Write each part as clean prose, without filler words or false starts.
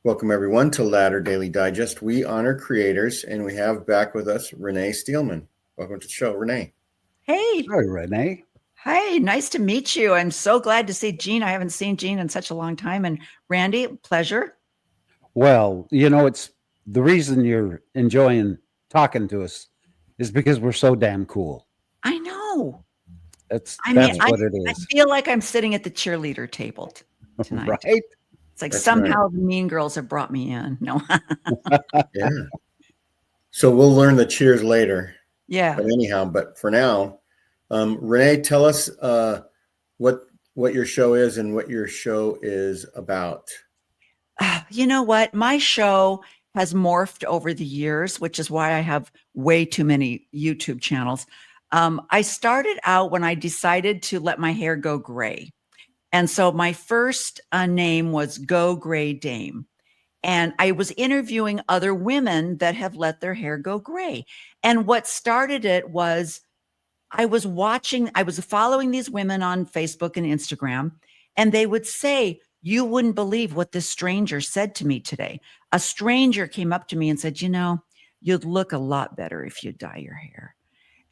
Welcome, everyone, to Ladder Daily Digest. We honor creators, and we have back with us Rene Steelman. Welcome to the show, Renee. Hey. Hi, Renee. Hi, nice to meet you. I'm so glad to see Jean. I haven't seen Jean in such a long time. And Randy, pleasure. Well, it's the reason you're enjoying talking to us is because we're so damn cool. I know. That's I what it I is. feel like I'm sitting at the cheerleader table tonight. Right? It's like That's somehow right. the mean girls have brought me in. No. Yeah. So we'll learn the cheers later. Yeah. But anyhow, but for now, Renee, tell us what your show is and what your show is about. You know what? My show has morphed over the years, which is why I have way too many YouTube channels. I started out when I decided to let my hair go gray. And so my first name was Go Gray Dame. And I was interviewing other women that have let their hair go gray. And what started it was I was following these women on Facebook and Instagram, and they would say, "You wouldn't believe what this stranger said to me today." A stranger came up to me and said, "You'd look a lot better if you dye your hair."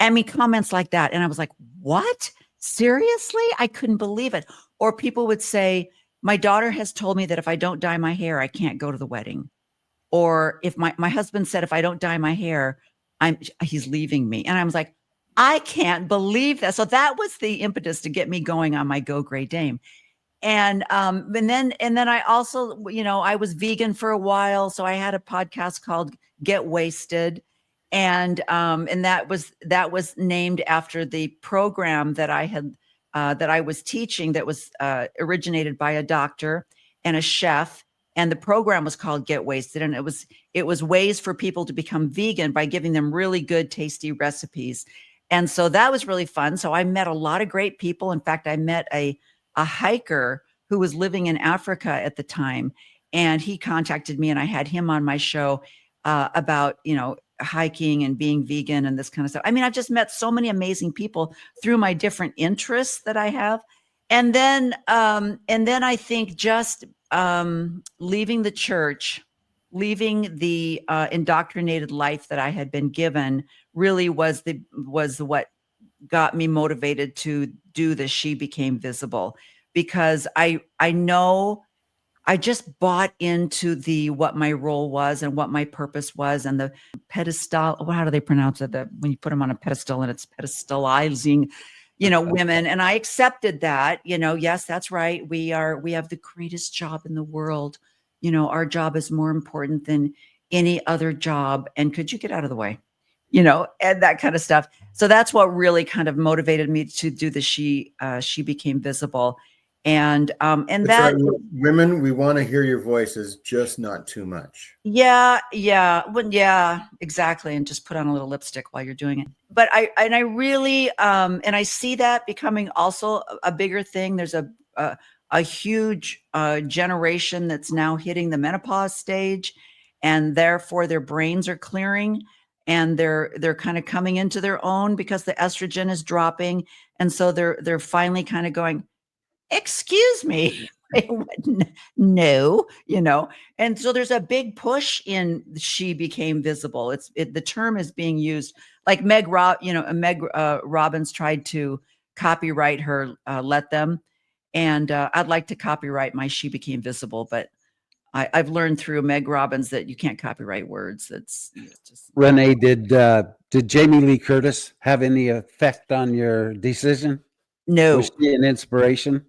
I mean, comments like that. And I was like, what? Seriously? I couldn't believe it. Or people would say, "My daughter has told me that if I don't dye my hair, I can't go to the wedding." Or if my husband said, if I don't dye my hair, he's leaving me. And I was like, I can't believe that. So that was the impetus to get me going on my Go Gray Dame. And then I also, I was vegan for a while. So I had a podcast called Get Wasted. And that was named after the program that I had that I was teaching that was originated by a doctor and a chef. And the program was called Get Wasted. And it was ways for people to become vegan by giving them really good, tasty recipes. And so that was really fun. So I met a lot of great people. In fact, I met a hiker who was living in Africa at the time. And he contacted me and I had him on my show about, hiking and being vegan and this kind of stuff. I mean, I've just met so many amazing people through my different interests that I have. And then I think just leaving the church, leaving the indoctrinated life that I had been given really was what got me motivated to do the She Became Visible, because I know I just bought into what my role was and what my purpose was, and the pedestal. How do they pronounce it? When you put them on a pedestal and it's pedestalizing, women. And I accepted that. Yes, that's right. We have the greatest job in the world. Our job is more important than any other job. And could you get out of the way? And that kind of stuff. So that's what really kind of motivated me to do the She Became Visible. And That's that right. Women, we want to hear your voices, just not too much. Yeah, exactly. And just put on a little lipstick while you're doing it. But I really and I see that becoming also a bigger thing. There's a huge generation that's now hitting the menopause stage, and therefore their brains are clearing and they're kind of coming into their own because the estrogen is dropping, and so they're finally kind of going, excuse me. No, and so there's a big push in She Became Visible. The term is being used like Meg Robbins tried to copyright her Let Them, and I'd like to copyright my She Became Visible, but I've learned through Meg Robbins that you can't copyright words. It's just Renee, did Jamie Lee Curtis have any effect on your decision? no. Was she an inspiration?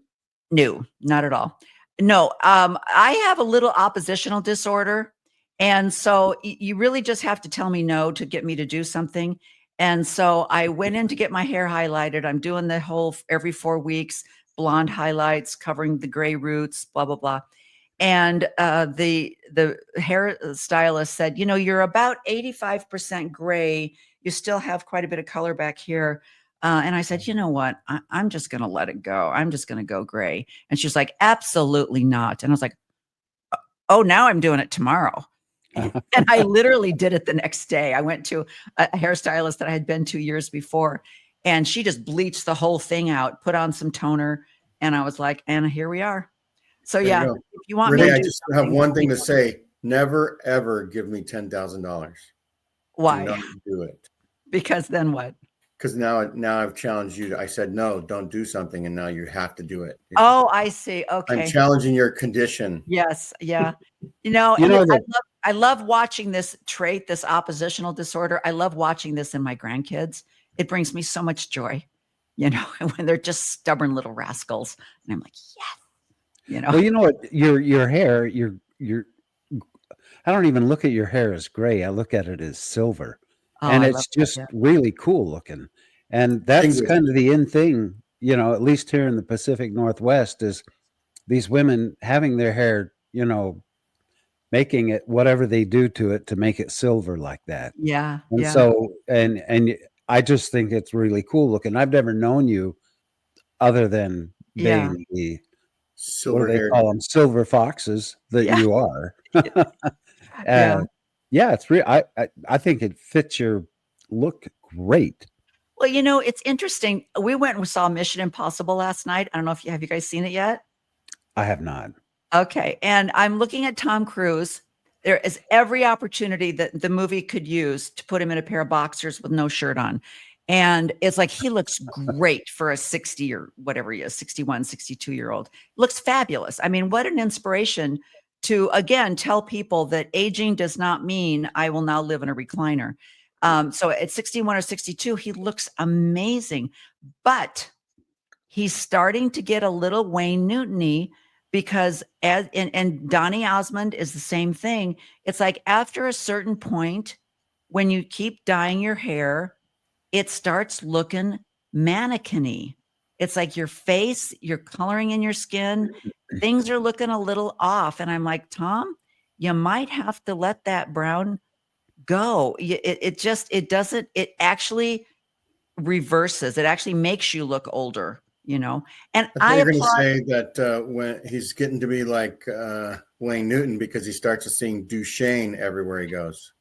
No, not at all. No, I have a little oppositional disorder. And so you really just have to tell me no to get me to do something. And so I went in to get my hair highlighted. I'm doing the whole every 4 weeks, blonde highlights, covering the gray roots, blah, blah, blah. And the hair stylist said, you're about 85% gray. You still have quite a bit of color back here. And I said, you know what? I'm just going to let it go. I'm just going to go gray. And she's like, absolutely not. And I was like, oh, now I'm doing it tomorrow. And I literally did it the next day. I went to a hairstylist that I had been 2 years before, and she just bleached the whole thing out, put on some toner. And I was like, and here we are. So There you yeah, go. if you want me Renee, to I do just have something, one thing to say. Never, ever give me $10,000. Do why? not do it. Because then what? Because now I've challenged you. I said, no, don't do something. And now you have to do it. Oh, I see. I'm Okay. challenging your condition. Yes. Yeah. You know, You and know I that love, I love watching this trait, this oppositional disorder. I love watching this in my grandkids. It brings me so much joy, you know, when they're just stubborn little rascals. And I'm like, yes, you know. well, you know what? Your hair, your I don't even look at your hair as gray. I look at it as silver. Oh, And I love it's that. just Yeah. really cool looking. And that's Distinguished. kind of the in thing, you know, at least here in the Pacific Northwest, is these women having their hair, you know, making it whatever they do to it to make it silver like that. Yeah. And Yeah. so, and I just think it's really cool looking. I've never known you other than Yeah. being the, what do Silver they haired. call them? Silver foxes that Yeah. you are. Yeah. Yeah, it's real. I think it fits your look great. Well, you know, it's interesting. We went and saw Mission Impossible last night. I don't know if have you guys seen it yet? I have not. Okay. And I'm looking at Tom Cruise. There is every opportunity that the movie could use to put him in a pair of boxers with no shirt on. And it's like he looks great for a 60 or whatever he is, 61, 62-year-old. Looks fabulous. I mean, what an inspiration to, again, tell people that aging does not mean I will now live in a recliner. So at 61 or 62, he looks amazing. But he's starting to get a little Wayne Newton-y because and Donny Osmond is the same thing. It's like after a certain point, when you keep dyeing your hair, it starts looking mannequin-y. It's like your face, your coloring in your skin, things are looking a little off. And I'm like, Tom, you might have to let that brown go. It doesn't, it actually reverses. It actually makes you look older, you know? And I thought I you were going to applaud. say that when he's getting to be like Wayne Newton because he starts seeing Duchesne everywhere he goes.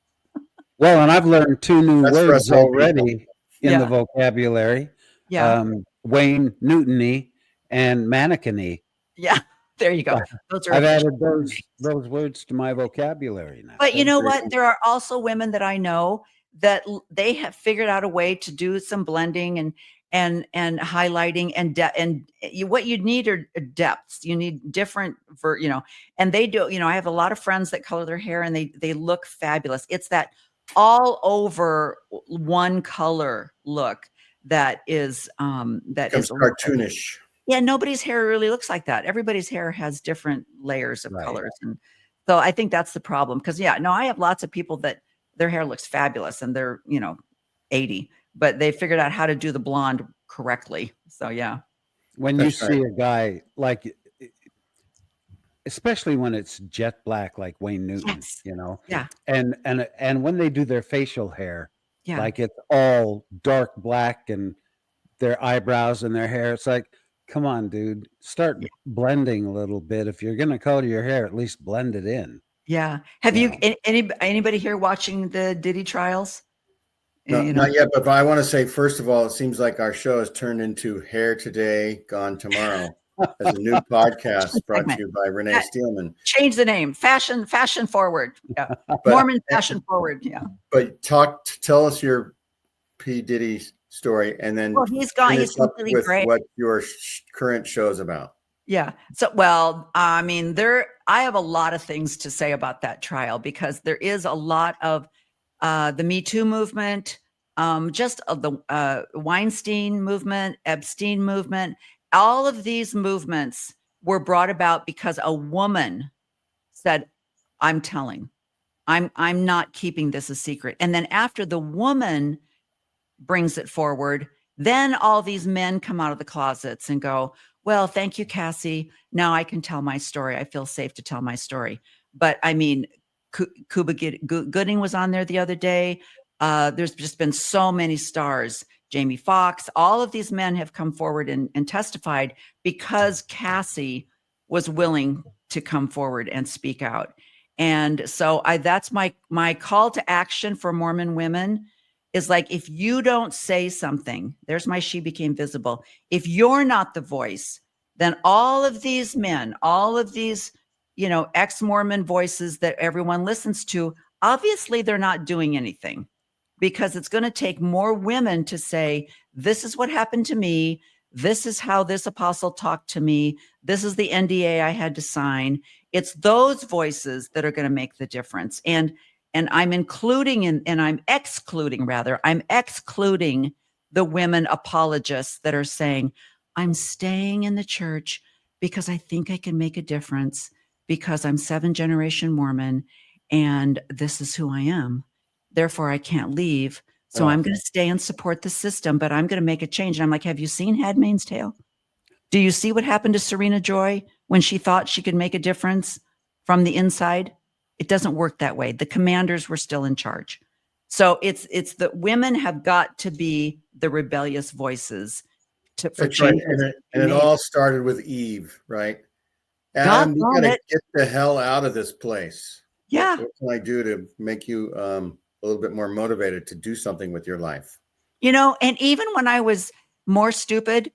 Well, and I've learned two new That's for words us old people. already in the Yeah. vocabulary. Yeah. Wayne Newton-y and mannequin-y. Yeah. There you go. Those are I've official. added those words to my vocabulary now. But you know Very what? cool. There are also women that I know that they have figured out a way to do some blending and highlighting what you need are depths. You need different you know, and they do, you know, I have a lot of friends that color their hair and they look fabulous. It's that all over one color look that is Becomes a little bit. cartoonish. Yeah, nobody's hair really looks like that. Everybody's hair has different layers of Right. colors. And so I think that's the problem. Cause yeah, no, I have lots of people that their hair looks fabulous and they're, you know, 80, but they figured out how to do the blonde correctly. So yeah. When you That's right. see a guy like, especially when it's jet black like Wayne Newton, Yes. you know, Yeah. and when they do their facial hair, Yeah. like it's all dark black and their eyebrows and their hair, it's like, come on, dude, start Yeah. blending a little bit. If you're gonna color your hair, at least blend it in. Yeah. Have Yeah. you, anybody here watching the Diddy trials? No, You know, not yet. But I want to say, first of all, it seems like our show has turned into Hair Today, Gone Tomorrow as a new podcast brought to segment. you by Rene Yeah. Steelman. Change the name. Fashion forward. Yeah. But, Mormon fashion forward. Yeah. but tell us your P. Diddy story and then Well, he's gone. finish He's up completely with gray. what your current show is about. Yeah. So, well, I mean, I have a lot of things to say about that trial because there is a lot of the Me Too movement, just of the Weinstein movement, Epstein movement. All of these movements were brought about because a woman said, "I'm telling. I'm not keeping this a secret." And then after the woman brings it forward, then all these men come out of the closets and go, well, thank you, Cassie. Now I can tell my story. I feel safe to tell my story. But I mean, Cuba Gooding was on there the other day. There's just been so many stars. Jamie Foxx, all of these men have come forward and testified because Cassie was willing to come forward and speak out. And so that's my call to action for Mormon women is like, if you don't say something, there's my She Became Visible. If you're not the voice, then all of these men, all of these, ex-Mormon voices that everyone listens to, obviously they're not doing anything, because it's going to take more women to say, this is what happened to me. This is how this apostle talked to me. This is the NDA I had to sign. It's those voices that are going to make the difference. And I'm I'm excluding the women apologists that are saying, I'm staying in the church because I think I can make a difference, because I'm 7th-generation Mormon and this is who I am. Therefore, I can't leave. So I'm going to stay and support the system, but I'm going to make a change. And I'm like, have you seen Handmaid's Tale? Do you see what happened to Serena Joy when she thought she could make a difference from the inside? It doesn't work that way. The commanders were still in charge. So it's that women have got to be the rebellious voices for change. Right. And it all started with Eve, right? God, And you got to get the hell out of this place. Yeah. What can I do to make you a little bit more motivated to do something with your life? And even when I was more stupid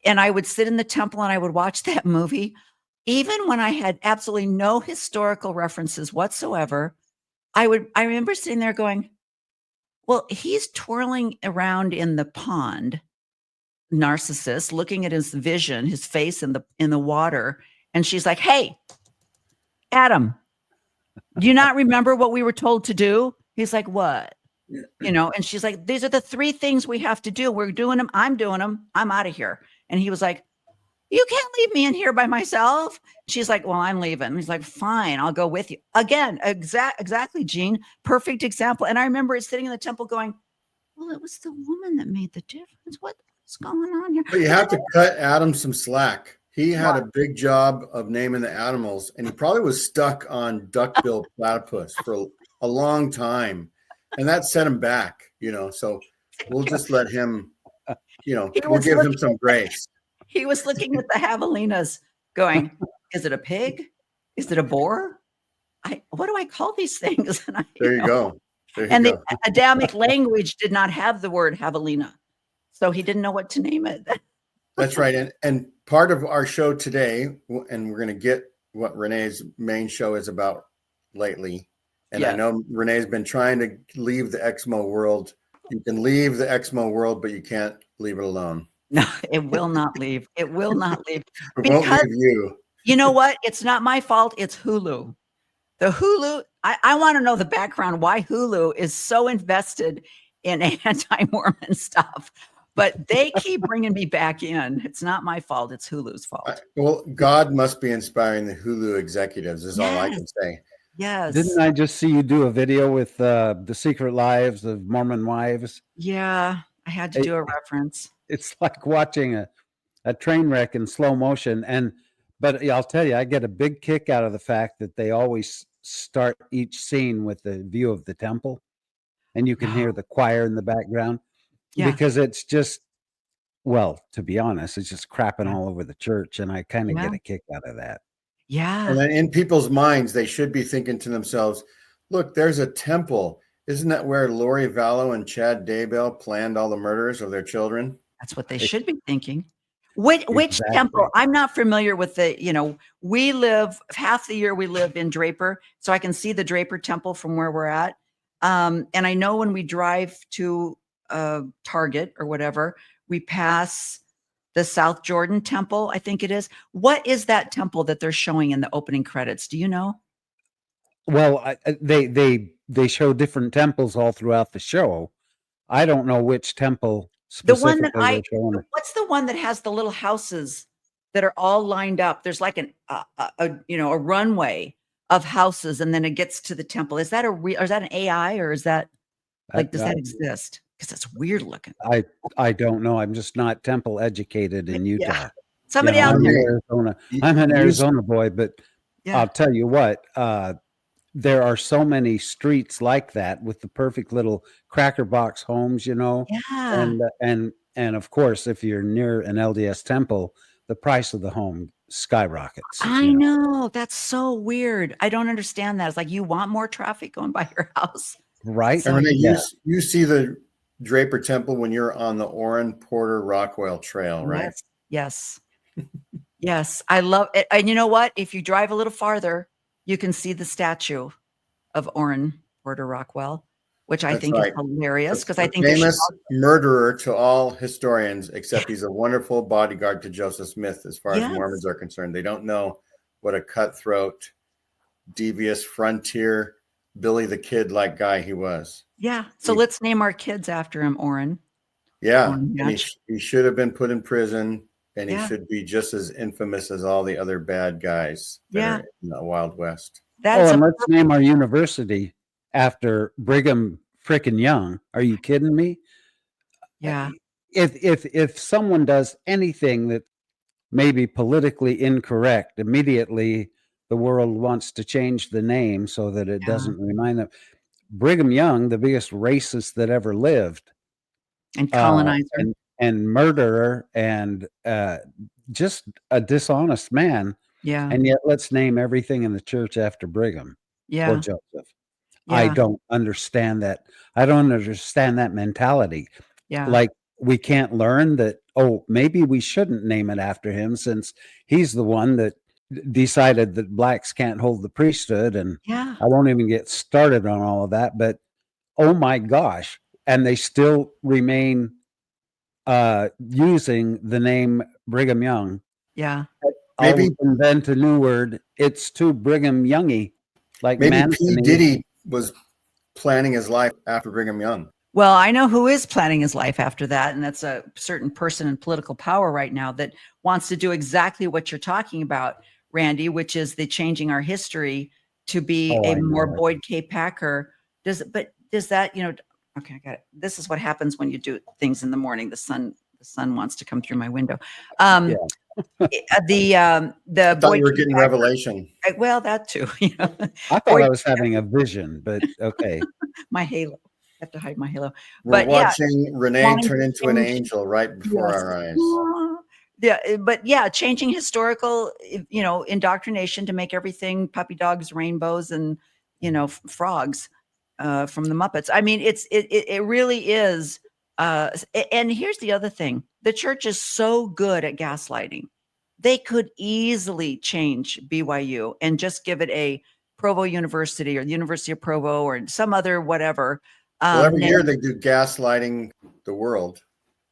and I would sit in the temple and I would watch that movie, even when I had absolutely no historical references whatsoever, I remember sitting there going, well, he's twirling around in the pond, narcissist, looking at his vision, his face in the water. And she's like, hey, Adam, do you not remember what we were told to do? He's like, what? And she's like, these are the 3 things we have to do. We're doing them. I'm doing them. I'm out of here. And he was like, you can't leave me in here by myself. She's like, well, I'm leaving. He's like, fine, I'll go with you. Again, exactly, Jean. Perfect example. And I remember sitting in the temple going, well, it was the woman that made the difference. What's going on here? But you have to cut Adam some slack. He had a big job of naming the animals, and he probably was stuck on duckbill platypus for a long time. And that set him back, so we'll just let him, we'll give him some grace. He was looking at the javelinas going, is it a pig? Is it a boar? What do I call these things? And there you go. The Adamic language did not have the word javelina. So he didn't know what to name it. That's right. And part of our show today, and we're going to get what Renee's main show is about lately. And I know Renee's been trying to leave the Exmo world. You can leave the Exmo world, but you can't leave it alone. No, it will not leave. It will not leave. It won't leave you. You know what? It's not my fault. It's Hulu. The Hulu, I want to know the background why Hulu is so invested in anti-Mormon stuff. But they keep bringing me back in. It's not my fault. It's Hulu's fault. Well, God must be inspiring the Hulu executives is all I can say. Yes. Didn't I just see you do a video with the secret lives of Mormon wives? Yeah, I had to do a reference. It's like watching a train wreck in slow motion. But I'll tell you, I get a big kick out of the fact that they always start each scene with the view of the temple, and you can hear the choir in the background. Yeah. Because it's just, well, to be honest, it's just crapping all over the church, and I kind of get a kick out of that. Yeah. And then in people's minds, they should be thinking to themselves, look, there's a temple. Isn't that where Lori Vallow and Chad Daybell planned all the murders of their children? That's what they should be thinking. Which temple? I'm not familiar with we live half the year we live in Draper, so I can see the Draper temple from where we're at. And I know when we drive to Target or whatever, we pass the South Jordan temple, I think it is. What is that temple that they're showing in the opening credits? Do you know? Well, they show different temples all throughout the show. I don't know which temple specifically they're showing. What's the one that has the little houses that are all lined up? There's like a runway of houses, and then it gets to the temple. Is that or is that an AI, or is that does that exist? Because it's weird looking. I don't know. I'm just not temple educated in Utah. Yeah. Somebody out there. I'm an Arizona boy, but I'll tell you what, there are so many streets like that with the perfect little cracker box homes, Yeah. And of course, if you're near an LDS temple, the price of the home skyrockets. I know. That's so weird. I don't understand that. It's like you want more traffic going by your house. Right. So, Renee, you see the Draper Temple when you're on the Orrin Porter Rockwell Trail, right? Yes. Yes, I love it. And you know what? If you drive a little farther, you can see the statue of Orrin Porter Rockwell, which I That's think is right. hilarious because I The think famous murderer to all historians, except he's a wonderful bodyguard to Joseph Smith, as far as yes, Mormons are concerned. They don't know what a cutthroat, devious frontier, Billy the Kid-like guy he was. yeah. So He, let's name our kids after him, Orrin. yeah, Orrin and Hatch. he should have been put in prison, and he Yeah, should be just as infamous as all the other bad guys that yeah. are in the Wild West. That's Oh, a and let's name our university after Brigham frickin' Young. Are you kidding me? yeah, If someone does anything that may be politically incorrect, immediately the world wants to change the name so that it yeah, doesn't remind them. Brigham Young, the biggest racist that ever lived, and colonizer. and murderer, and just a dishonest man. Yeah, And yet, let's name everything in the church after Brigham or yeah, Joseph. I yeah, don't understand that. I don't understand that mentality. yeah, Like, we can't learn that, oh, maybe we shouldn't name it after him since he's the one that decided that blacks can't hold the priesthood. And yeah, I won't even get started on all of that. But oh my gosh. And they still remain using the name Brigham Young. yeah. Maybe I'll invent a new word. It's too Brigham Youngy, like maybe P. Manson. Diddy was planning his life after Brigham Young. Well, I know who is planning his life after that, and that's a certain person in political power right now that wants to do exactly what you're talking about, Randy, which is the changing our history to be Oh, a I more know it. Boyd K. Packer. Does that, okay, I got it. This is what happens when you do things in the morning. The sun wants to come through my window. Yeah. I The thought Boyd you were K. getting Packer, revelation. well, that too, I thought Boyd, I was having a vision, but okay. my halo. I have to hide my halo. We're But yeah, watching Renee wanting turn to into an change. angel right before Yes. our eyes. Yeah, but yeah, changing historical, indoctrination to make everything puppy dogs, rainbows, and frogs from the Muppets. I mean, it really is. And here's the other thing: the church is so good at gaslighting. They could easily change BYU and just give it a Provo University or the University of Provo or some other whatever Well, every name. year they do gaslighting the world.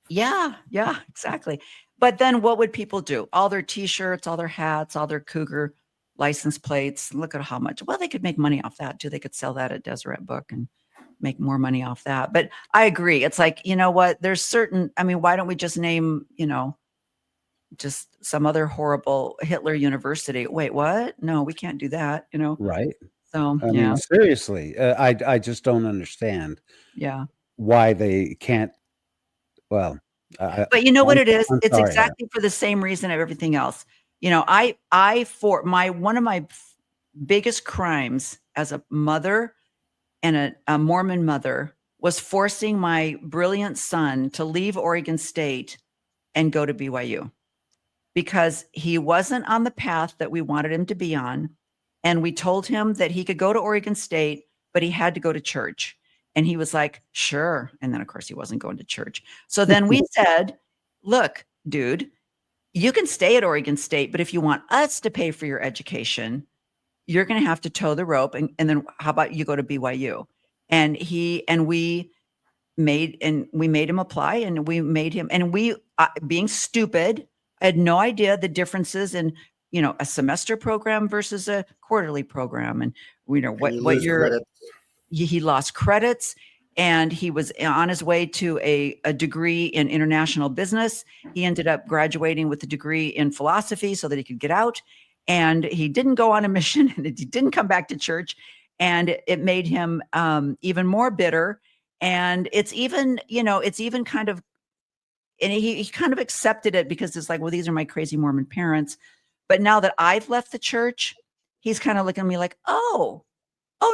Yeah, yeah, exactly. But then what would people do? All their t-shirts, all their hats, all their cougar license plates. Look at how much. Well, they could make money off that too. They could sell that at Deseret Book and make more money off that. But I agree. It's like, you know what? Why don't we just name, just some other horrible Hitler University? Wait, what? No, we can't do that, Right. So, I yeah, mean, seriously, I just don't understand yeah. why they can't. Well, But you know what it is? I'm It's sorry. exactly for the same reason of everything else. I for my one of my biggest crimes as a mother and a Mormon mother was forcing my brilliant son to leave Oregon State and go to BYU because he wasn't on the path that we wanted him to be on. And we told him that he could go to Oregon State, but he had to go to church. And he was like, sure. And then, of course, he wasn't going to church. So then we said, look, dude, you can stay at Oregon State, but if you want us to pay for your education, you're going to have to toe the rope. And then how about you go to BYU? And we made him apply, and we made him, and we, being stupid, I had no idea the differences in, a semester program versus a quarterly program. And And you what lose your credit. he lost credits, and he was on his way to a degree in international business. He ended up graduating with a degree in philosophy so that he could get out. And he didn't go on a mission, and he didn't come back to church. And it made him even more bitter. And it's even kind of, and he kind of accepted it because it's like, well, these are my crazy Mormon parents. But now that I've left the church, he's kind of looking at me like, oh,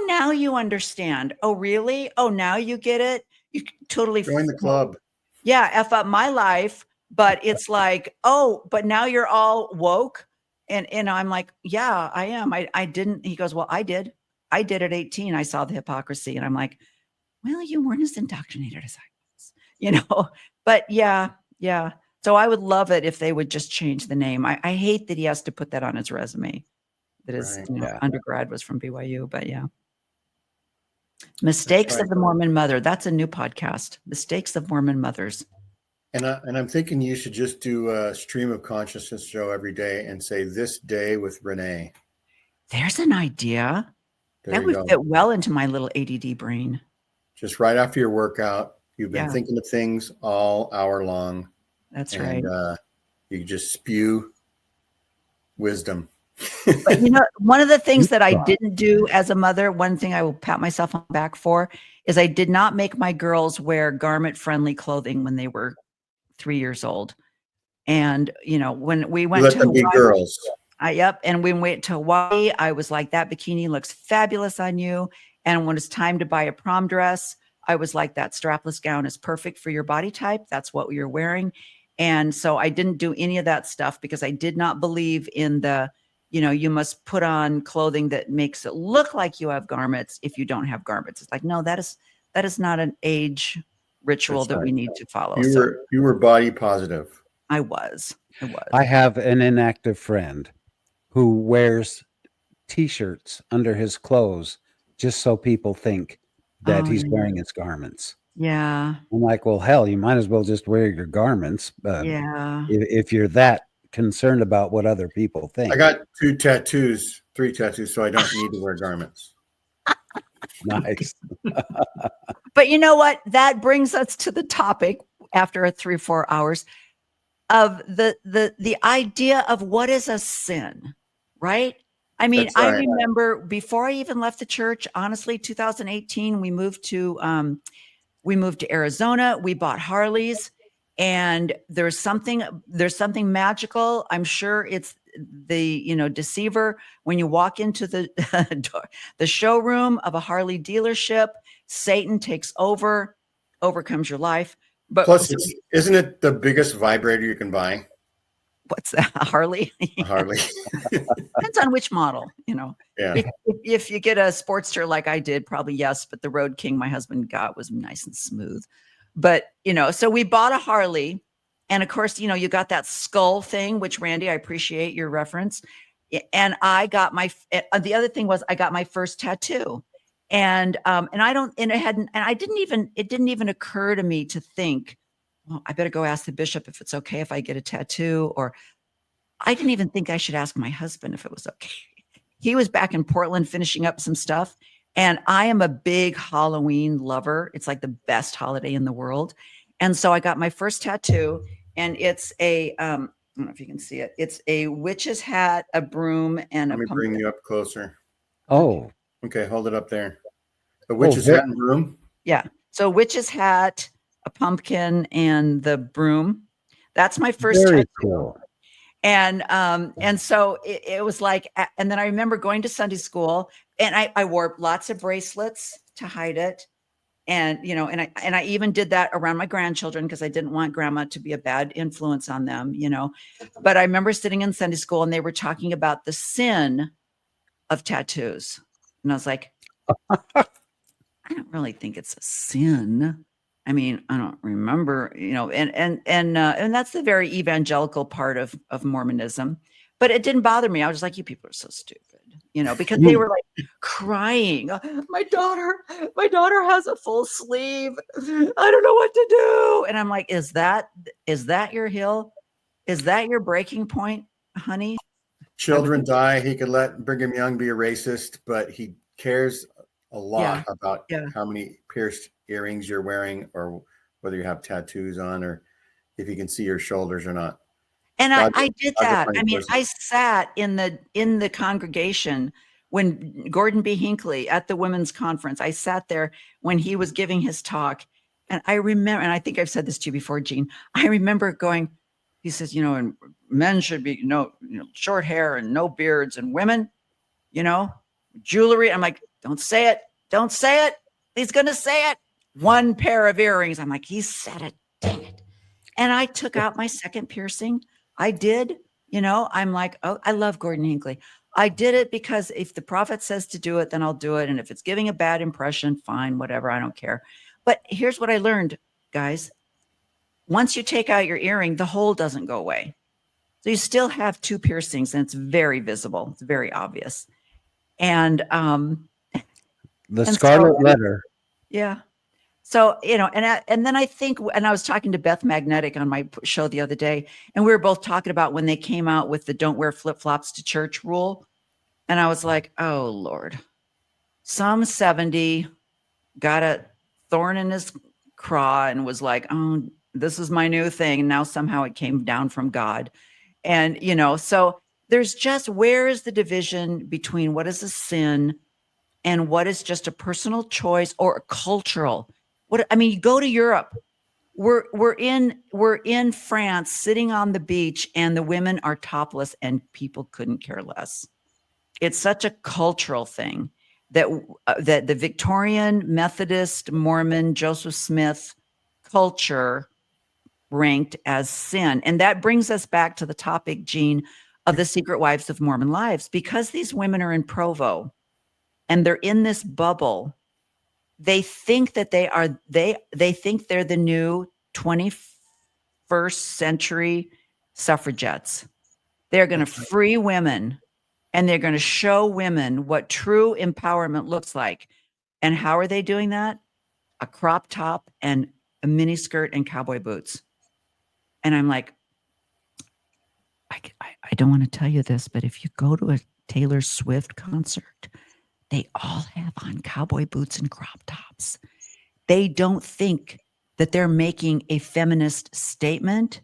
now you understand. Oh, really? Oh, now you get it? You totally Join the club. yeah, F up my life. But it's like, oh, but now you're all woke. And I'm like, yeah, I am. I didn't. He goes, well, I did. I did at 18. I saw the hypocrisy. And I'm like, well, you weren't as indoctrinated as I was, But yeah, yeah. So I would love it if they would just change the name. I hate that he has to put that on his resume, that his Right. Yeah. undergrad was from BYU, but yeah. That's Mistakes right. of the Mormon Mother. That's a new podcast. Mistakes of Mormon Mothers. And I'm thinking you should just do a stream of consciousness show every day and say this day with Renee. There's an idea. There That you would go. fit well into my little ADD brain. Just right after your workout, you've been Yeah. thinking of things all hour long, That's and right. you just spew wisdom. But one of the things that I didn't do as a mother, one thing I will pat myself on the back for, is I did not make my girls wear garment-friendly clothing when they were 3 years old. And, when we You went let to them be Hawaii, girls. yep, and we went to Hawaii, I was like, "That bikini looks fabulous on you." And when it's time to buy a prom dress, I was like, "That strapless gown is perfect for your body type. That's what you're wearing." And so I didn't do any of that stuff because I did not believe in you must put on clothing that makes it look like you have garments if you don't have garments. It's like, no, that is not an age ritual That's that right. we need to follow. You So were body positive. I was. I have an inactive friend who wears T-shirts under his clothes just so people think that Oh, he's yeah. wearing his garments. Yeah. I'm like, well, hell, you might as well just wear your garments Yeah. if you're that concerned about what other people think. I got 3 tattoos, so I don't need to wear garments. Nice. But you know what? That brings us to the topic after 3 or 4 hours of the idea of what is a sin, right? I mean, That's I right. remember before I even left the church, honestly, 2018, we moved to Arizona. We bought Harleys, and there's something magical. I'm sure it's the deceiver when you walk into the showroom of a Harley dealership. Satan takes over, overcomes your life. But Plus, isn't it the biggest vibrator you can buy? what's that, a Harley? A Harley. Depends on which model. Yeah. If you get a Sportster like I did, probably yes. But the Road King my husband got was nice and smooth. But so we bought a Harley, and of course, you got that skull thing, which Randy, I appreciate your reference. And I got the other thing was I got my first tattoo, and I don't, and it didn't even occur to me to think, well, I better go ask the bishop if it's okay if I get a tattoo, or I didn't even think I should ask my husband if it was okay. He was back in Portland finishing up some stuff. And I am a big Halloween lover. It's like the best holiday in the world. And so I got my first tattoo, and it's I don't know if you can see it. It's a witch's hat, a broom, and Let a me bring pumpkin. you up closer. Oh, Okay, hold it up there. The witch's very- hat and broom. Yeah. So witch's hat, a pumpkin, and the broom. That's my first very tattoo. cool. And so it was like, and then I remember going to Sunday school, and I wore lots of bracelets to hide it. And, and I even did that around my grandchildren because I didn't want grandma to be a bad influence on them, but I remember sitting in Sunday school and they were talking about the sin of tattoos. And I was like, I don't really think it's a sin. I mean, I don't remember, and that's the very evangelical part of Mormonism. But it didn't bother me. I was like, you people are so stupid, because they were like crying. My daughter has a full sleeve. I don't know what to do. And I'm like, is that your hill? Is that your breaking point, honey? Children die. He could let Brigham Young be a racist, but he cares a lot about how many pierced earrings you're wearing, or whether you have tattoos on, or if you can see your shoulders or not. And I did that. I mean, person. I sat in the congregation when Gordon B. Hinckley at the women's conference. I sat there when he was giving his talk, and I remember, and I think I've said this to you before, Gene. I remember going. He says, and men should be short hair and no beards, and women, jewelry. I'm like, don't say it. Don't say it. He's going to say it. One pair of earrings. I'm like, he said it. Dang it. And I took out my second piercing. I did, I'm like, oh, I love Gordon Hinckley. I did it because if the prophet says to do it, then I'll do it. And if it's giving a bad impression, fine, whatever. I don't care. But here's what I learned, guys. once you take out your earring, the hole doesn't go away. So you still have 2 piercings, and it's very visible. It's very obvious. And The and Scarlet so, Letter. yeah. So, and then I think, and I was talking to Beth Magnetic on my show the other day, and we were both talking about when they came out with the don't wear flip-flops to church rule. And I was like, oh Lord, some 70 got a thorn in his craw and was like, oh, this is my new thing. And now somehow it came down from God. And, so there's just, where is the division between what is a sin and what is just a personal choice or a cultural? You go to Europe. We're in France, sitting on the beach, and the women are topless, and people couldn't care less. It's such a cultural thing that that the Victorian, Methodist, Mormon, Joseph Smith culture ranked as sin. And that brings us back to the topic, Jean, of the Secret Wives of Mormon Lives. Because these women are in Provo and they're in this bubble, they think that they think they're the new 21st century suffragettes. They're going to free women, and they're going to show women what true empowerment looks like. And how are they doing that? A crop top and a mini skirt and cowboy boots. And I'm like, I don't want to tell you this, but if you go to a Taylor Swift concert, they all have on cowboy boots and crop tops. They don't think that they're making a feminist statement.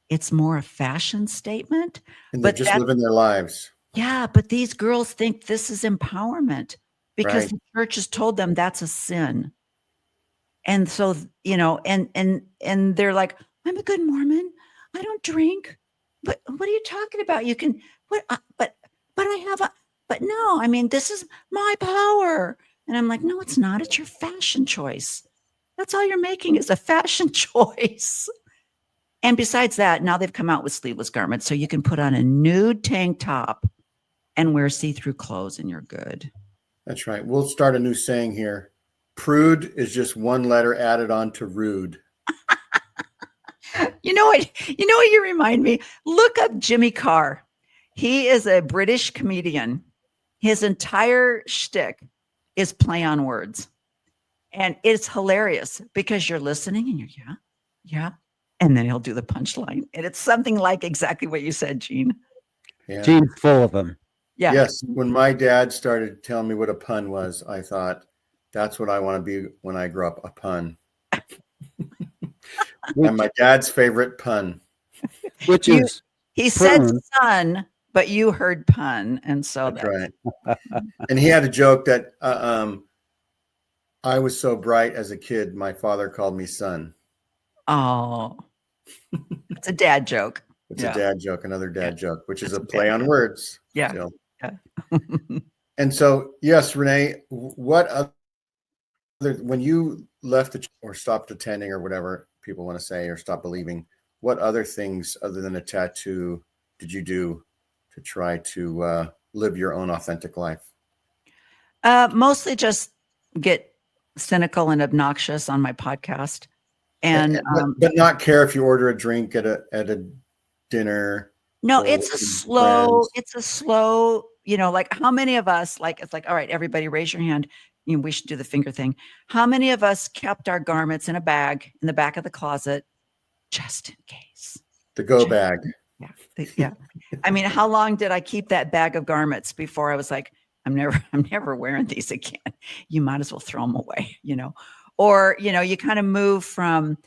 It's more a fashion statement. And they're just living their lives. Yeah, but these girls think this is empowerment because Right. the church has told them that's a sin. And so, and they're like, I'm a good Mormon. I don't drink. But what are you talking about? You can, but I have but no, this is my power. And I'm like, no, it's not. It's your fashion choice. That's all you're making is a fashion choice. And besides that, now they've come out with sleeveless garments. So you can put on a nude tank top and wear see-through clothes and you're good. That's right. We'll start a new saying here. Prude is just one letter added on to rude. You know what you remind me? Look up Jimmy Carr. He is a British comedian. His entire shtick is play on words. And it's hilarious because you're listening and you're, yeah. And then he'll do the punchline. And it's something like exactly what you said, Gene. Yeah. Gene's full of them. Yeah. Yes. When my dad started telling me what a pun was, I thought, that's what I want to be when I grow up, a pun. And my dad's favorite pun. Which is he said son, but you heard pun. And so that's right. And he had a joke that I was so bright as a kid, my father called me son. Oh, it's a dad joke. It's a dad joke, another dad joke, which is a play on joke. words. Yeah. Still. Yeah. And so, yes, Renee, what other, when you left or stopped attending or whatever people want to say, or stopped believing, what other things other than a tattoo did you do to try to live your own authentic life? Mostly just get cynical and obnoxious on my podcast. And but not care if you order a drink at a dinner. No, it's a slow, like how many of us, it's like, all right, everybody raise your hand. We should do the finger thing. How many of us kept our garments in a bag in the back of the closet just in case? The go bag. Yeah. How long did I keep that bag of garments before I was like, I'm never wearing these again. You might as well throw them away, or, you kind of move from,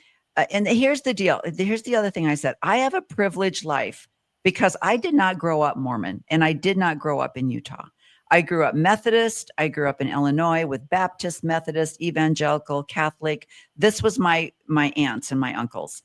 and here's the deal. Here's the other thing I said. I have a privileged life because I did not grow up Mormon and I did not grow up in Utah. I grew up Methodist. I grew up in Illinois with Baptist, Methodist, Evangelical, Catholic. This was my aunts and my uncles.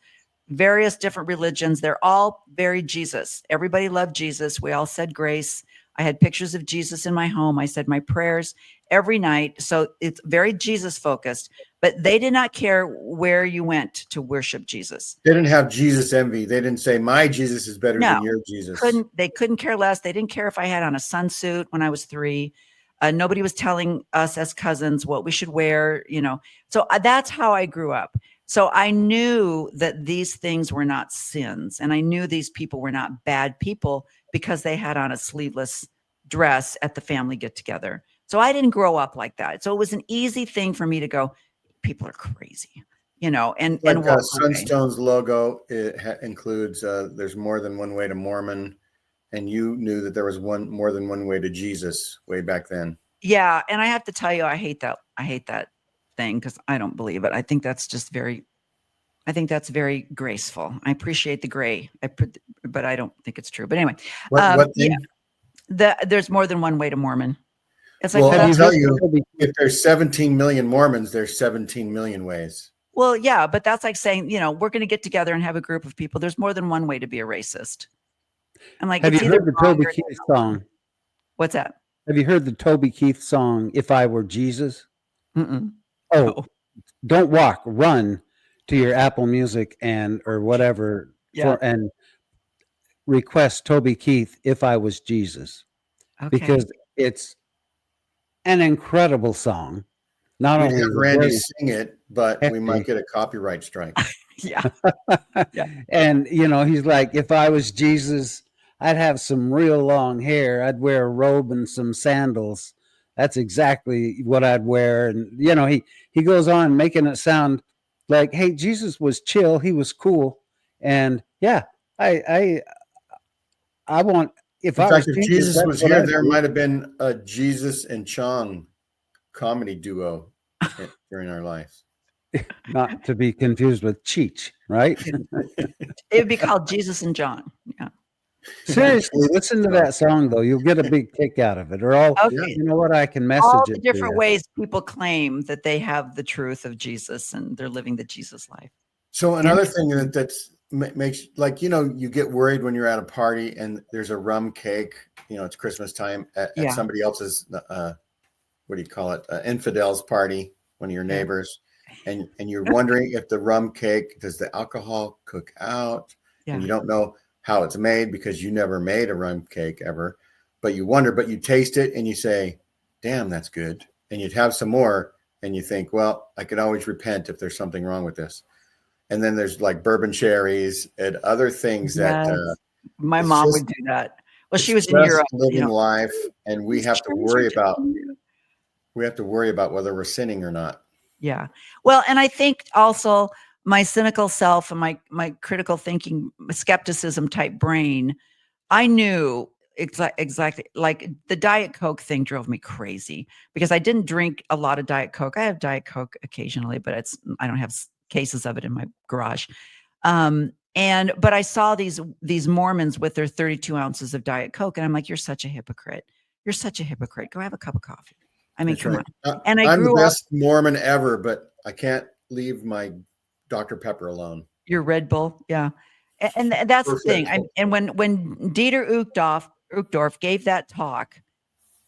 Various different religions. They're all very Jesus. Everybody loved Jesus. We all said grace. I had pictures of Jesus in my home. I said my prayers every night. So it's very Jesus focused, but they did not care where you went to worship Jesus. They didn't have Jesus envy. They didn't say my Jesus is better than your Jesus. They couldn't care less. They didn't care if I had on a sunsuit when I was 3. Nobody was telling us as cousins what we should wear, So that's how I grew up. So I knew that these things were not sins, and I knew these people were not bad people because they had on a sleeveless dress at the family get together. So I didn't grow up like that. So it was an easy thing for me to go, people are crazy, and Like walk away. Sunstone's logo, it includes there's more than one way to Mormon, and you knew that there was more than one way to Jesus way back then. Yeah, and I have to tell you, I hate that thing because I don't believe it. I think that's just very graceful. I appreciate the gray, but I don't think it's true. But anyway, What yeah, thing? there's more than one way to Mormon. It's like, Well, well, I'll that's tell you, if there's 17 million Mormons, there's 17 million ways. well, yeah, but that's like saying, we're going to get together and have a group of people. There's more than one way to be a racist. I'm like, Have it's you either heard the wrong Toby or Keith it's not wrong. song? What's that? Have you heard the Toby Keith song, If I Were Jesus? Mm-mm. Oh, No. don't walk, run to your Apple Music or whatever Yeah. and request Toby Keith, If I Was Jesus, Okay. because it's an incredible song. Not We'd only have is it Randy very sing it, but we might hefty, get a copyright strike. Yeah. Yeah. and he's like, if I was Jesus, I'd have some real long hair. I'd wear a robe and some sandals. That's exactly what I'd wear. And he goes on making it sound like, hey, Jesus was chill. He was cool. And yeah, I want, if In I fact, was if Jesus, Jesus that's was what here, I'd there do. might have been a Jesus and Chong comedy duo during our lives. Not to be confused with Cheech, right? It would be called Jesus and John. Yeah. Seriously, listen to that song though. You'll get a big kick out of it. Or Okay. you know what? I can All message the it to different you. ways people claim that they have the truth of Jesus and they're living the Jesus life. So another thing that's makes, like, you get worried when you're at a party and there's a rum cake, it's Christmas time at Yeah. somebody else's, what do you call it? Infidels party, one of your neighbors. And you're wondering if the rum cake, does the alcohol cook out? Yeah. And you don't know how it's made because you never made a rum cake ever, but you wonder, but you taste it and you say, damn, that's good. And you'd have some more and you think, well, I could always repent if there's something wrong with this. And then there's like bourbon cherries and other things that my mom would do that. Well, she was in just Europe, living life, and we have to worry about whether we're sinning or not. Yeah. Well, and I think also my cynical self and my critical thinking, skepticism type brain, I knew exactly, like the Diet Coke thing drove me crazy because I didn't drink a lot of Diet Coke. I have Diet Coke occasionally, but I don't have cases of it in my garage. But I saw these Mormons with their 32 ounces of Diet Coke, and I'm like, you're such a hypocrite. You're such a hypocrite. Go have a cup of coffee. I mean, That's come right. on. And I'm the best Mormon ever, but I can't leave my Dr. Pepper alone. Your Red Bull, yeah. And that's the thing. And when Dieter Uchtdorf gave that talk,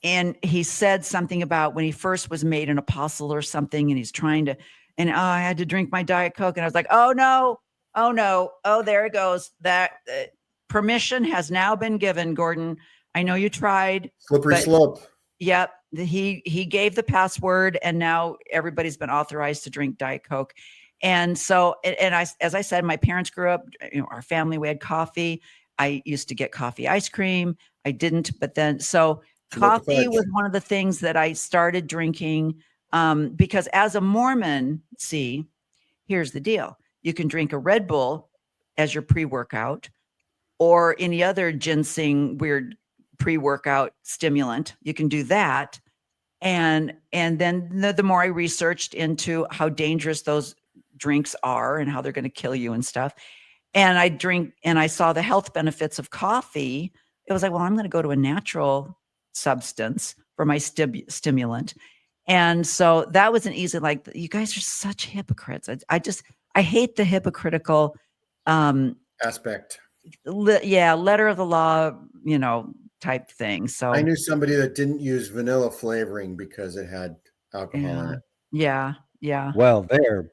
and he said something about when he first was made an apostle or something, and he's trying to, I had to drink my Diet Coke, and I was like, oh no, there it goes. That permission has now been given, Gordon. I know you tried. Slippery slope. Yep. He gave the password, and now everybody's been authorized to drink Diet Coke. And so, as I said, my parents grew up, our family, we had coffee. I used to get coffee ice cream. I didn't, but then, so coffee was one of the things that I started drinking because as a Mormon, here's the deal. You can drink a Red Bull as your pre-workout or any other ginseng weird pre-workout stimulant. You can do that. And then the more I researched into how dangerous those drinks are and how they're going to kill you and stuff, and I saw the health benefits of coffee, it was like, well, I'm going to go to a natural substance for my stimulant. And so that was an easy, like, you guys are such hypocrites. I hate the hypocritical aspect. Letter of the law, type thing. So I knew somebody that didn't use vanilla flavoring because it had alcohol in it. Yeah. Well, they're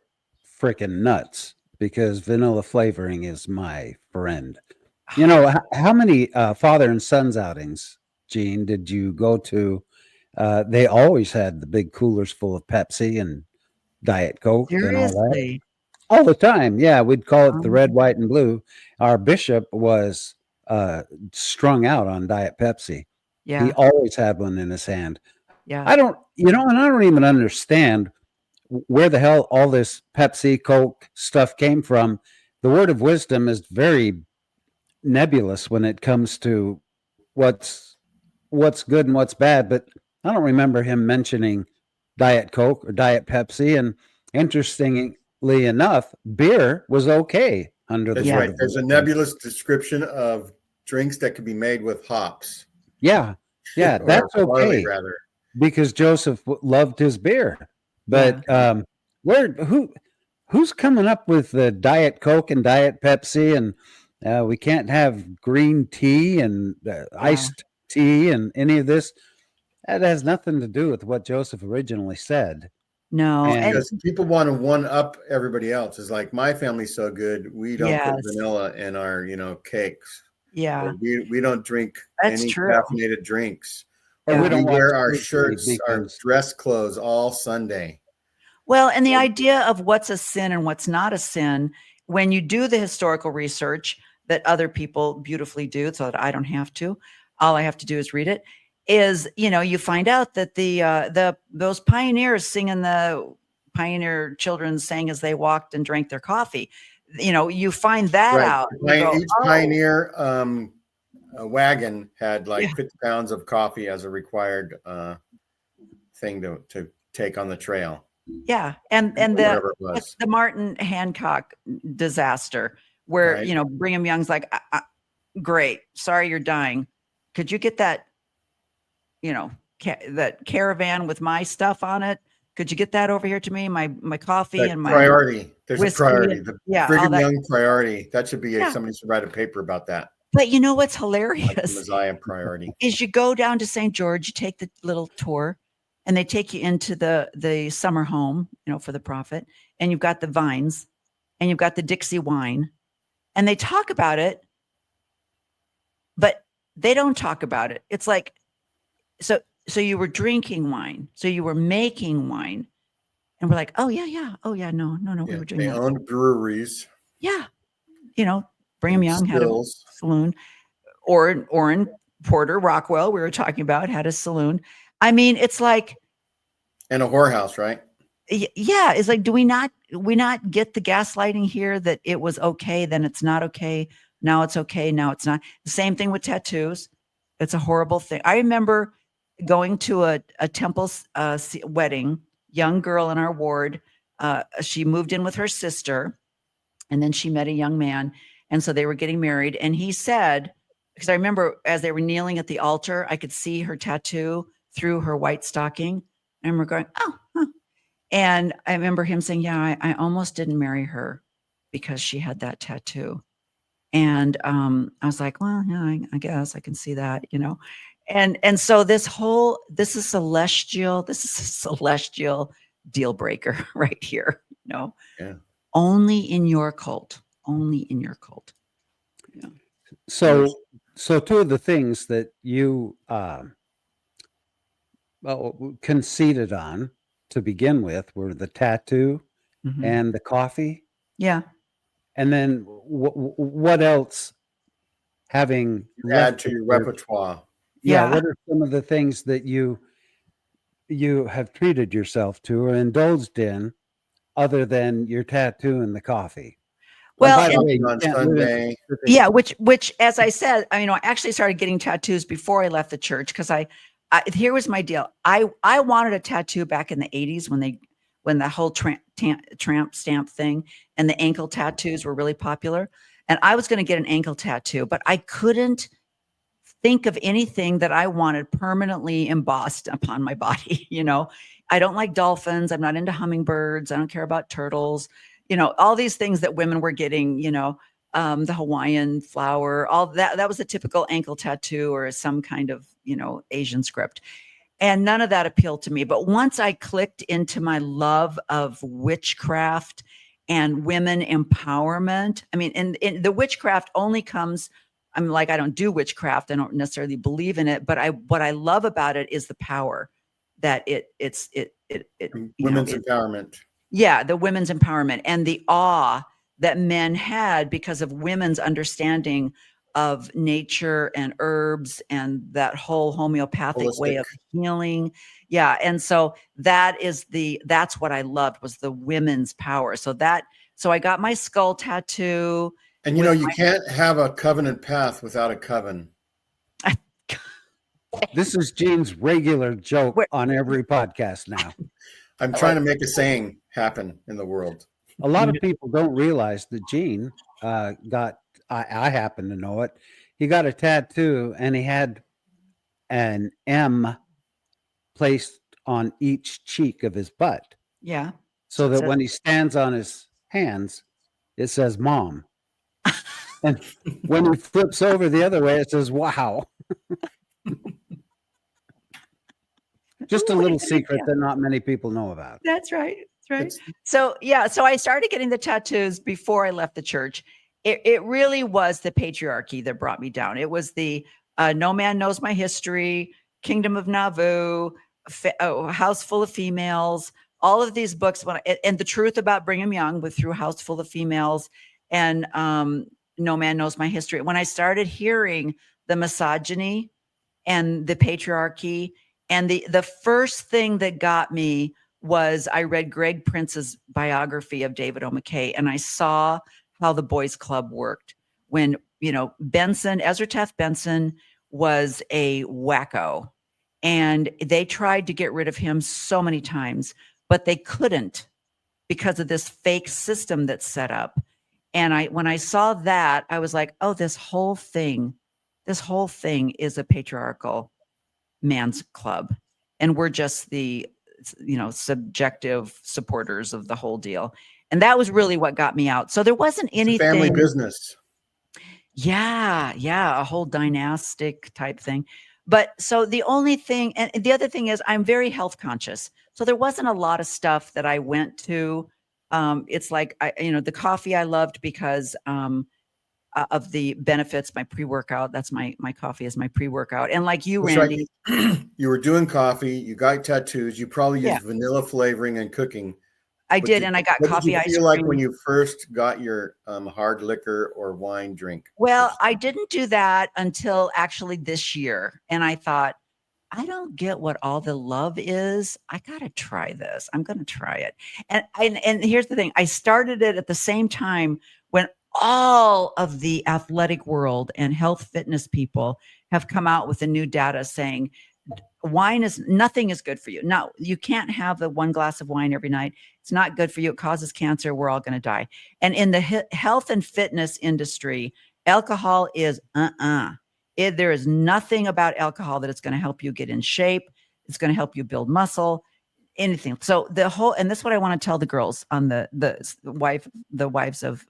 freaking nuts because vanilla flavoring is my friend. How many father and sons outings, Gene, did you go to? They always had the big coolers full of Pepsi and Diet Coke and all that. Seriously. All the time. Yeah, we'd call it the Um, red, white, and blue. Our bishop was strung out on Diet Pepsi. He yeah, always had one in his hand. yeah, I don't, and I don't even understand where the hell all this Pepsi, Coke stuff came from. The word of wisdom is very nebulous when it comes to what's good and what's bad, but I don't remember him mentioning Diet Coke or Diet Pepsi. And interestingly enough, beer was okay under the That's yeah, word right. of There's a wisdom. nebulous description of drinks that can be made with hops Yeah, yeah, or that's barley, okay rather. because Joseph loved his beer. yeah. But where who's coming up with the Diet Coke and Diet Pepsi, and we can't have green tea and Yeah. iced tea and any of this? That has nothing to do with what Joseph originally said. No, And and Because people want to one up everybody else. It's like my family's so good, we don't put yes, vanilla in our, cakes. Or yeah, we don't drink that's any true. caffeinated drinks. or Or we Yeah. we don't watch wear our TV shirts, our because dress clothes all Sunday. Well, and the idea of what's a sin and what's not a sin, when you do the historical research that other people beautifully do, so that I don't have to, all I have to do is read it, is, you find out that those pioneers singing the pioneer children sang as they walked and drank their coffee. You find that Right. out. And you go, Each oh, pioneer wagon had yeah, like 50 pounds of coffee as a required thing to take on the trail, yeah. And whatever it like was. the Martin Hancock disaster, where, Right. Brigham Young's like, great. Sorry, you're dying. Could you get that, that caravan with my stuff on it? Could you get that over here to me? My coffee That and my priority. There's a whiskey. priority. The Yeah, all Brigham that. Young priority. That should be Yeah. somebody should write a paper about that. But you know what's Like the hilarious Messiah priority. is you go down to St. George, you take the little tour, and they take you into the summer home, for the prophet, and you've got the vines, and you've got the Dixie wine, and they talk about it, but they don't talk about it. It's like, so you were drinking wine, so you were making wine, and we're like, oh yeah, oh yeah, no, we Yeah. were doing They that. owned breweries Yeah, Brigham and Young had a stills saloon, or in Porter Rockwell, we were talking about, had a saloon. I mean, it's like, and a whorehouse, right? yeah, it's like, do we not get the gaslighting here that it was okay, then it's not okay, now it's okay, now it's not. The same thing with tattoos. It's a horrible thing. I remember going to a temple wedding, young girl in our ward. She moved in with her sister, and then she met a young man, and so they were getting married. And he said, because I remember as they were kneeling at the altar, I could see her tattoo through her white stocking. And we're going, oh, huh. And I remember him saying, yeah, I almost didn't marry her because she had that tattoo. And I was like, well, yeah, I guess I can see that, And so this is a celestial deal breaker right here, Yeah. only in your cult, only in your cult. Yeah. so two of the things that you conceded on to begin with were the tattoo Mhm. and the coffee. Yeah. And then what else, having Add left to the your church? repertoire. Yeah, Yeah. what are some of the things that you have treated yourself to or indulged in other than your tattoo and the coffee? And Well, by the and way, Shopping you on can't live in Sunday. specific. yeah, which as I said, I actually started getting tattoos before I left the church, because I here was my deal. I wanted a tattoo back in the 80s when the whole tramp stamp thing and the ankle tattoos were really popular. And I was going to get an ankle tattoo, but I couldn't think of anything that I wanted permanently embossed upon my body. I don't like dolphins. I'm not into hummingbirds. I don't care about turtles. All these things that women were getting, the Hawaiian flower, all that was a typical ankle tattoo or some kind of, Asian script. And none of that appealed to me. But once I clicked into my love of witchcraft and women empowerment, I mean, and the witchcraft only comes, I'm like, I don't do witchcraft. I don't necessarily believe in it, but what I love about it is the power that it, Women's empowerment. Yeah, the women's empowerment and the awe that men had because of women's understanding of nature and herbs and that whole homeopathic way Holistic. of healing. Yeah, and so that's what I loved was the women's power. So I got my skull tattoo And with you can't have a covenant path without a coven. This is Gene's regular joke Where- on every podcast now. I'm trying to make a saying happen in the world. A lot of people don't realize that Gene got, I happen to know it. He got a tattoo and he had an M placed on each cheek of his butt. yeah. So that So- when he stands on his hands, it says mom. And when he flips over the other way, it says wow. Just a Ooh, what a little good secret idea. that not many people know about. That's right. That's right. It's- So I started getting the tattoos before I left the church. It really was the patriarchy that brought me down. It was the No Man Knows My History, Kingdom of Nauvoo, House Full of Females, all of these books. And The Truth About Brigham Young with through House Full of Females and No Man Knows My History. When I started hearing the misogyny and the patriarchy, and the first thing that got me was I read Greg Prince's biography of David O. McKay, and I saw how the boys club worked when, Ezra Taft Benson was a wacko and they tried to get rid of him so many times, but they couldn't because of this fake system that's set up. And when I saw that, I was like, oh, this whole thing is a patriarchal man's club. And we're just the, subjective supporters of the whole deal. And that was really what got me out. So there wasn't It's a anything. family business. Yeah. A whole dynastic type thing. But so the only thing, and the other thing is I'm very health conscious. So there wasn't a lot of stuff that I went to. It's like, the coffee I loved because, of the benefits, my pre-workout. That's my coffee is my pre-workout. And like you, That's Randy. right. You were doing coffee, you got tattoos, you probably used Yeah. vanilla flavoring and cooking. I did, and I got What coffee did you ice feel like cream. when you first got your hard liquor or wine drink? Well, I didn't do that until actually this year. And I thought, I don't get what all the love is. I got to try this. I'm going to try it. And here's the thing. I started it at the same time when all of the athletic world and health fitness people have come out with the new data saying nothing is good for you. No, you can't have the one glass of wine every night. It's not good for you. It causes cancer. We're all going to die. And in the health and fitness industry, alcohol is there is nothing about alcohol that it's going to help you get in shape. It's going to help you build muscle, anything. So and this is what I want to tell the girls on the wives of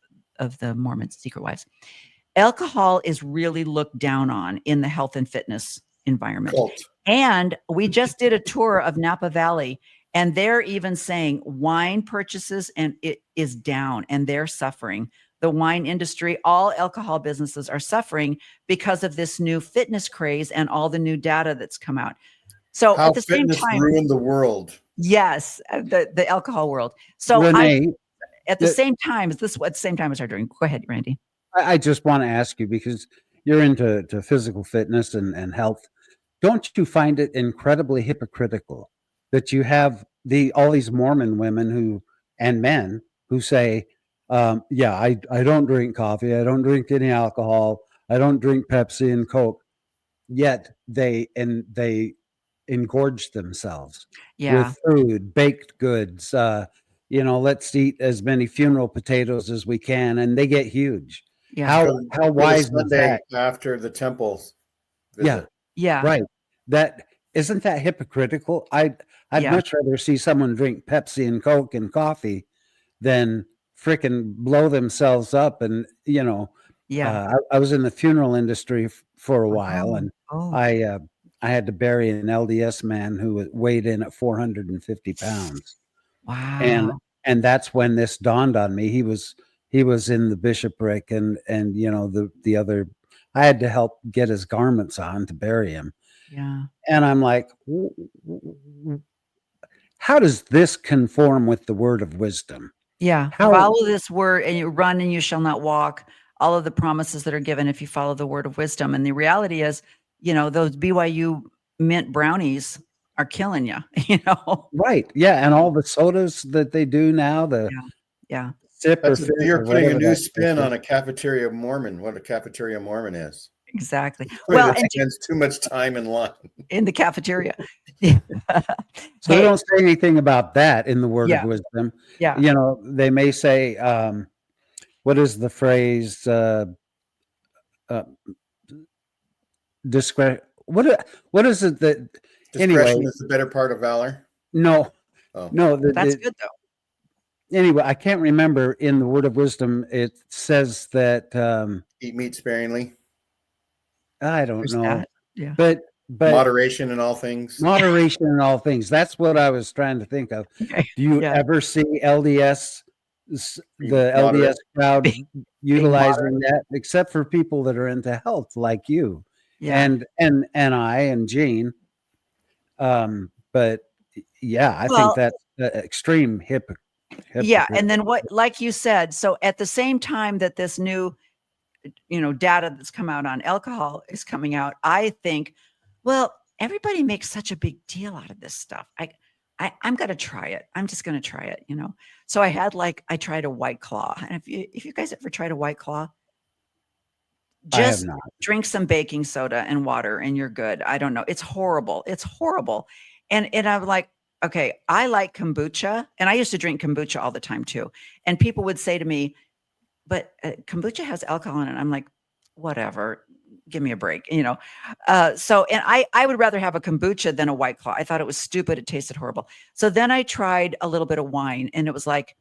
the Mormon secret wives. Alcohol is really looked down on in the health and fitness environment. Cult. And we just did a tour of Napa Valley, and they're even saying wine purchases and it is down, and they're suffering. The wine industry, all alcohol businesses are suffering because of this new fitness craze and all the new data that's come out. So How at the same fitness time, ruined the world. yes, the alcohol world. So Renee, at the same time as our doing. Go ahead, Randy. I just want to ask you because you're into physical fitness and health. Don't you find it incredibly hypocritical that you have all these Mormon women and men who say, yeah, I don't drink coffee. I don't drink any alcohol. I don't drink Pepsi and Coke. Yet they engorge themselves with food, baked goods. Let's eat as many funeral potatoes as we can, and they get huge. Yeah. How wise is Sunday that? after the temple visit. Yeah. Right. That isn't that hypocritical? I'd much rather see someone drink Pepsi and Coke and coffee than fricking blow themselves up. And I was in the funeral industry for a while, and I had to bury an LDS man who weighed in at 450 pounds. Wow. And that's when this dawned on me. He was in the bishopric, and the other. I had to help get his garments on to bury him. Yeah. And I'm like, how does this conform with the word of wisdom? Yeah. How Follow this word and you run and you shall not walk. All of the promises that are given if you follow the word of wisdom. And the reality is, those BYU mint brownies are killing you, right? Yeah, and all the sodas that they do now, the Yeah. Yeah. sip or fizz You're or putting a whatever new that stuff spin is. on a cafeteria Mormon, what a cafeteria Mormon is. Exactly. Somebody Well, that and spends too much time in line. in the cafeteria. So we Hey, don't say anything about that in the word of yeah. wisdom. Yeah. They may say, what is the phrase? Discretion. What is it that? Anyway, Discretion is the better part of valor. no, Oh, no. That's good though. Anyway, I can't remember in the word of wisdom. It says that eat meat sparingly. I don't There's know, that. Yeah. but Moderation in all things. moderation in all things. That's what I was trying to think of. Okay. Do you Yeah. ever see LDS, the Moderate. LDS crowd Being utilizing that, except for people that are into health like you Yeah. and I and Jean? But yeah, I think Well, that's extreme yeah. hypocrite. And then like you said, so at the same time that this new, data that's come out on alcohol is coming out, I think, well, everybody makes such a big deal out of this stuff. I'm going to try it. I'm just going to try it, So I tried a White Claw. And if you guys ever tried a White Claw, I have just not. drink some baking soda and water and you're good. I don't know. It's horrible. It's horrible. And I'm like, okay, I like kombucha and I used to drink kombucha all the time too. And people would say to me, but kombucha has alcohol in it. I'm like, whatever, give me a break, So, and I would rather have a kombucha than a White Claw. I thought it was stupid. It tasted horrible. So then I tried a little bit of wine and it was like,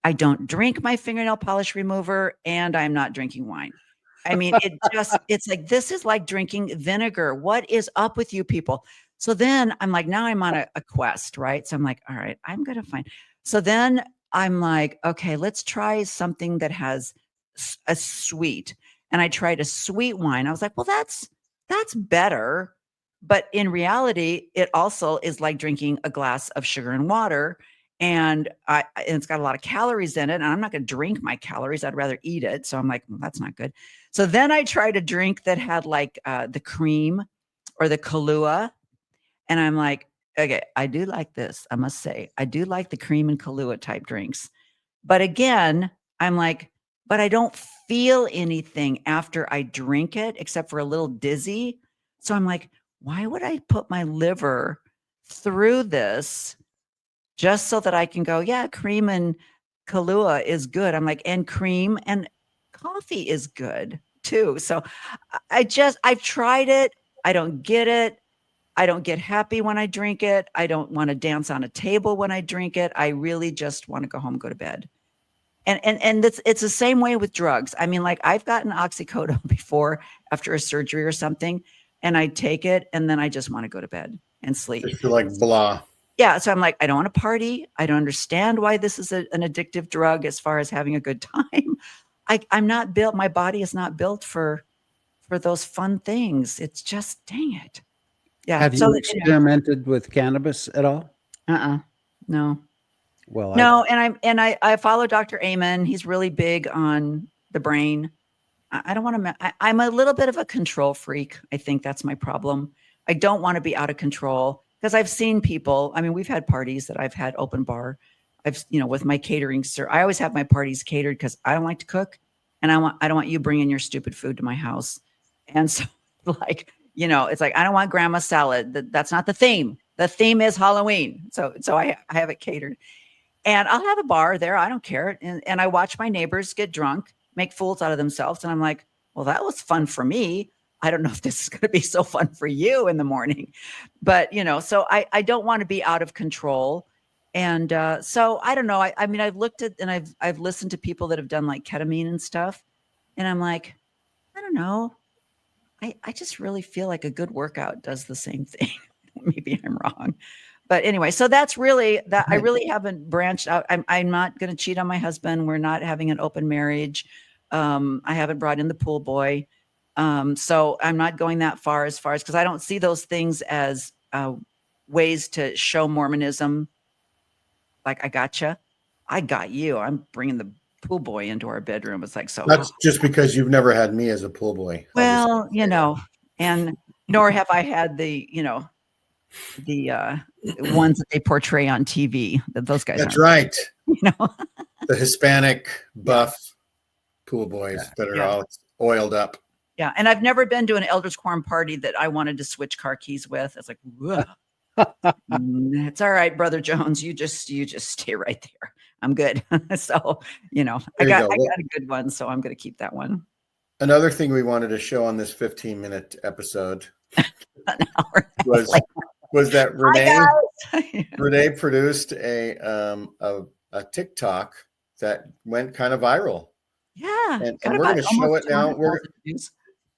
I don't drink my fingernail polish remover and I'm not drinking wine. I mean, it's like, this is like drinking vinegar. What is up with you people? So then I'm like, now I'm on a quest, right? So I'm like, all right, I'm going to find. So then I'm like, okay, let's try something that has a sweet. And I tried a sweet wine. I was like, well, that's better. But in reality, it also is like drinking a glass of sugar and water and it's got a lot of calories in it and I'm not going to drink my calories. I'd rather eat it. So I'm like, well, that's not good. So then I tried a drink that had like the cream or the Kahlua. And I'm like, okay, I do like this. I must say, I do like the cream and Kahlua type drinks. But again, I'm like, but I don't feel anything after I drink it except for a little dizzy. So I'm like, why would I put my liver through this just so that I can go, yeah, cream and Kahlua is good. I'm like, and cream and coffee is good too. So I've tried it. I don't get it. I don't get happy when I drink it. I don't want to dance on a table when I drink it. I really just want to go home, go to bed. And it's the same way with drugs. I mean, like I've gotten oxycodone before after a surgery or something, and I take it and then I just want to go to bed and sleep. Just feel like blah. Yeah. So I'm like, I don't want to party. I don't understand why this is an addictive drug as far as having a good time. I'm not built. My body is not built for those fun things. It's just, dang it. Yeah. Have So you experimented with cannabis at all? No. Well, No. I follow Dr. Amen. He's really big on the brain. I don't want to, I'm a little bit of a control freak. I think that's my problem. I don't want to be out of control because I've seen people. I mean, we've had parties that I've had open bar. With my catering, sir, I always have my parties catered because I don't like to cook and I don't want you bringing your stupid food to my house. And so like, it's like, I don't want grandma salad. That's not the theme. The theme is Halloween. So I have it catered and I'll have a bar there. I don't care. And I watch my neighbors get drunk, make fools out of themselves. And I'm like, well, that was fun for me. I don't know if this is going to be so fun for you in the morning, but so I don't want to be out of control. And so I don't know. I mean, I've looked at and I've listened to people that have done like ketamine and stuff. And I'm like, I don't know. I just really feel like a good workout does the same thing. Maybe I'm wrong. But anyway, so that's really that. I really haven't branched out. I'm not going to cheat on my husband. We're not having an open marriage. I haven't brought in the pool boy. So I'm not going that far as because I don't see those things as ways to show Mormonism like, I gotcha. I got you. I'm bringing the pool boy into our bedroom. It's like, so. That's just because you've never had me as a pool boy. Well, and nor have I had the, the ones that they portray on TV. That those guys That's aren't. right. You know. The Hispanic buff pool boys that are all oiled up. Yeah, and I've never been to an elders quorum party that I wanted to switch car keys with. It's like, it's all right, Brother Jones. You just stay right there. I'm good. So, I got a good one, so I'm going to keep that one. Another thing we wanted to show on this 15-minute episode was that Renee produced a TikTok that went kind of viral. Yeah, and we're going to show it now. We're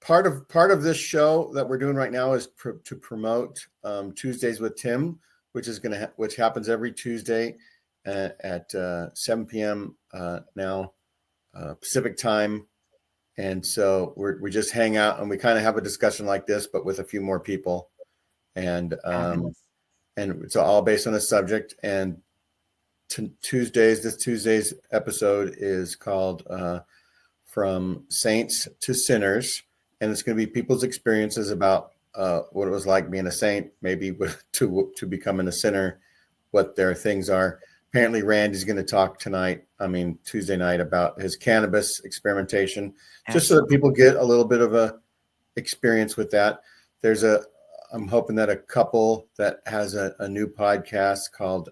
part of this show that we're doing right now is to promote Tuesdays with Tim, which happens every Tuesday at 7 p.m. Now Pacific time. And so we just hang out and we kind of have a discussion like this, but with a few more people. And it's all based on a subject. And this Tuesday's episode is called From Saints to Sinners. And it's going to be people's experiences about what it was like being a saint, maybe to becoming a sinner, what their things are. Apparently, Randy's going to talk Tuesday night, about his cannabis experimentation, just so that people get a little bit of a experience with that. I'm hoping that a couple that has a new podcast called